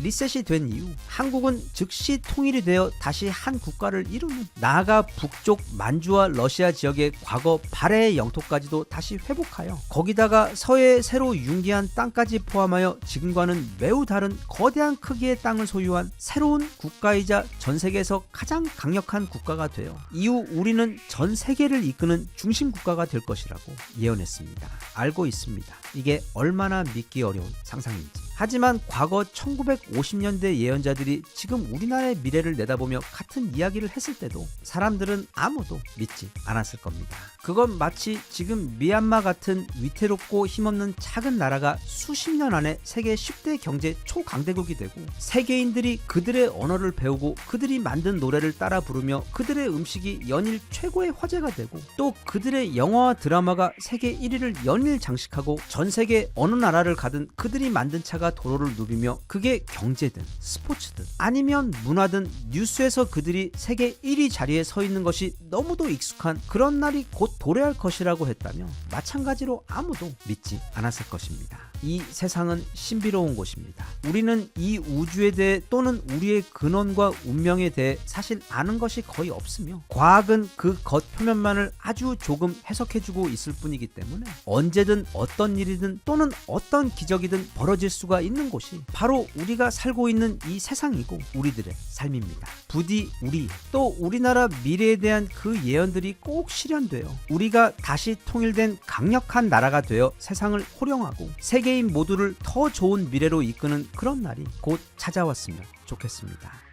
리셋이 된 이후 한국은 즉시 통일이 되어 다시 한 국가를 이루는 나아가 북쪽 만주와 러시아 지역의 과거 발해의 영토까지도 다시 회복하여 거기다가 서해에 새로 융기한 땅까지 포함하여 지금과는 매우 다른 거대한 크기의 땅을 소유한 새로운 국가이자 전 세계에서 가장 강력한 국가가 되어 이후 우리는 전 세계를 이끄는 중심 국가가 될 것이라고 예언했습니다. 알고 있습니다. 이게 얼마나 믿기 어려운 상상인지. 하지만 과거 1950년대 예언자들이 지금 우리나라의 미래를 내다보며 같은 이야기를 했을 때도 사람들은 아무도 믿지 않았을 겁니다. 그건 마치 지금 미얀마 같은 위태롭고 힘없는 작은 나라가 수십 년 안에 세계 10대 경제 초강대국이 되고 세계인들이 그들의 언어를 배우고 그들이 만든 노래를 따라 부르며 그들의 음식이 연일 최고의 화제가 되고 또 그들의 영화와 드라마가 세계 1위를 연일 장식하고 전 세계 어느 나라를 가든 그들이 만든 차가 도로를 누비며 그게 경제든 스포츠든 아니면 문화든 뉴스에서 그들이 세계 1위 자리에 서 있는 것이 너무도 익숙한 그런 날이 곧 도래할 것이라고 했다며 마찬가지로 아무도 믿지 않았을 것입니다. 이 세상은 신비로운 곳입니다. 우리는 이 우주에 대해 또는 우리의 근원과 운명에 대해 사실 아는 것이 거의 없으며 과학은 그 겉표면만을 아주 조금 해석해주고 있을 뿐이기 때문에 언제든 어떤 일이든 또는 어떤 기적이든 벌어질 수가 있는 곳이 바로 우리가 살고 있는 이 세상이고 우리들의 삶입니다. 부디 우리 또 우리나라 미래에 대한 그 예언들이 꼭 실현되어 우리가 다시 통일된 강력한 나라가 되어 세상을 호령하고 세계인 모두를 더 좋은 미래로 이끄는 그런 날이 곧 찾아왔으면 좋겠습니다.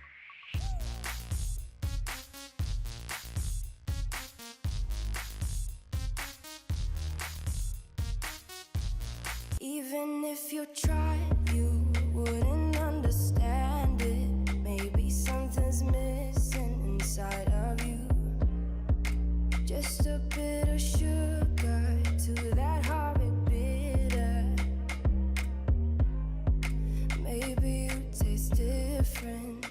Even if you try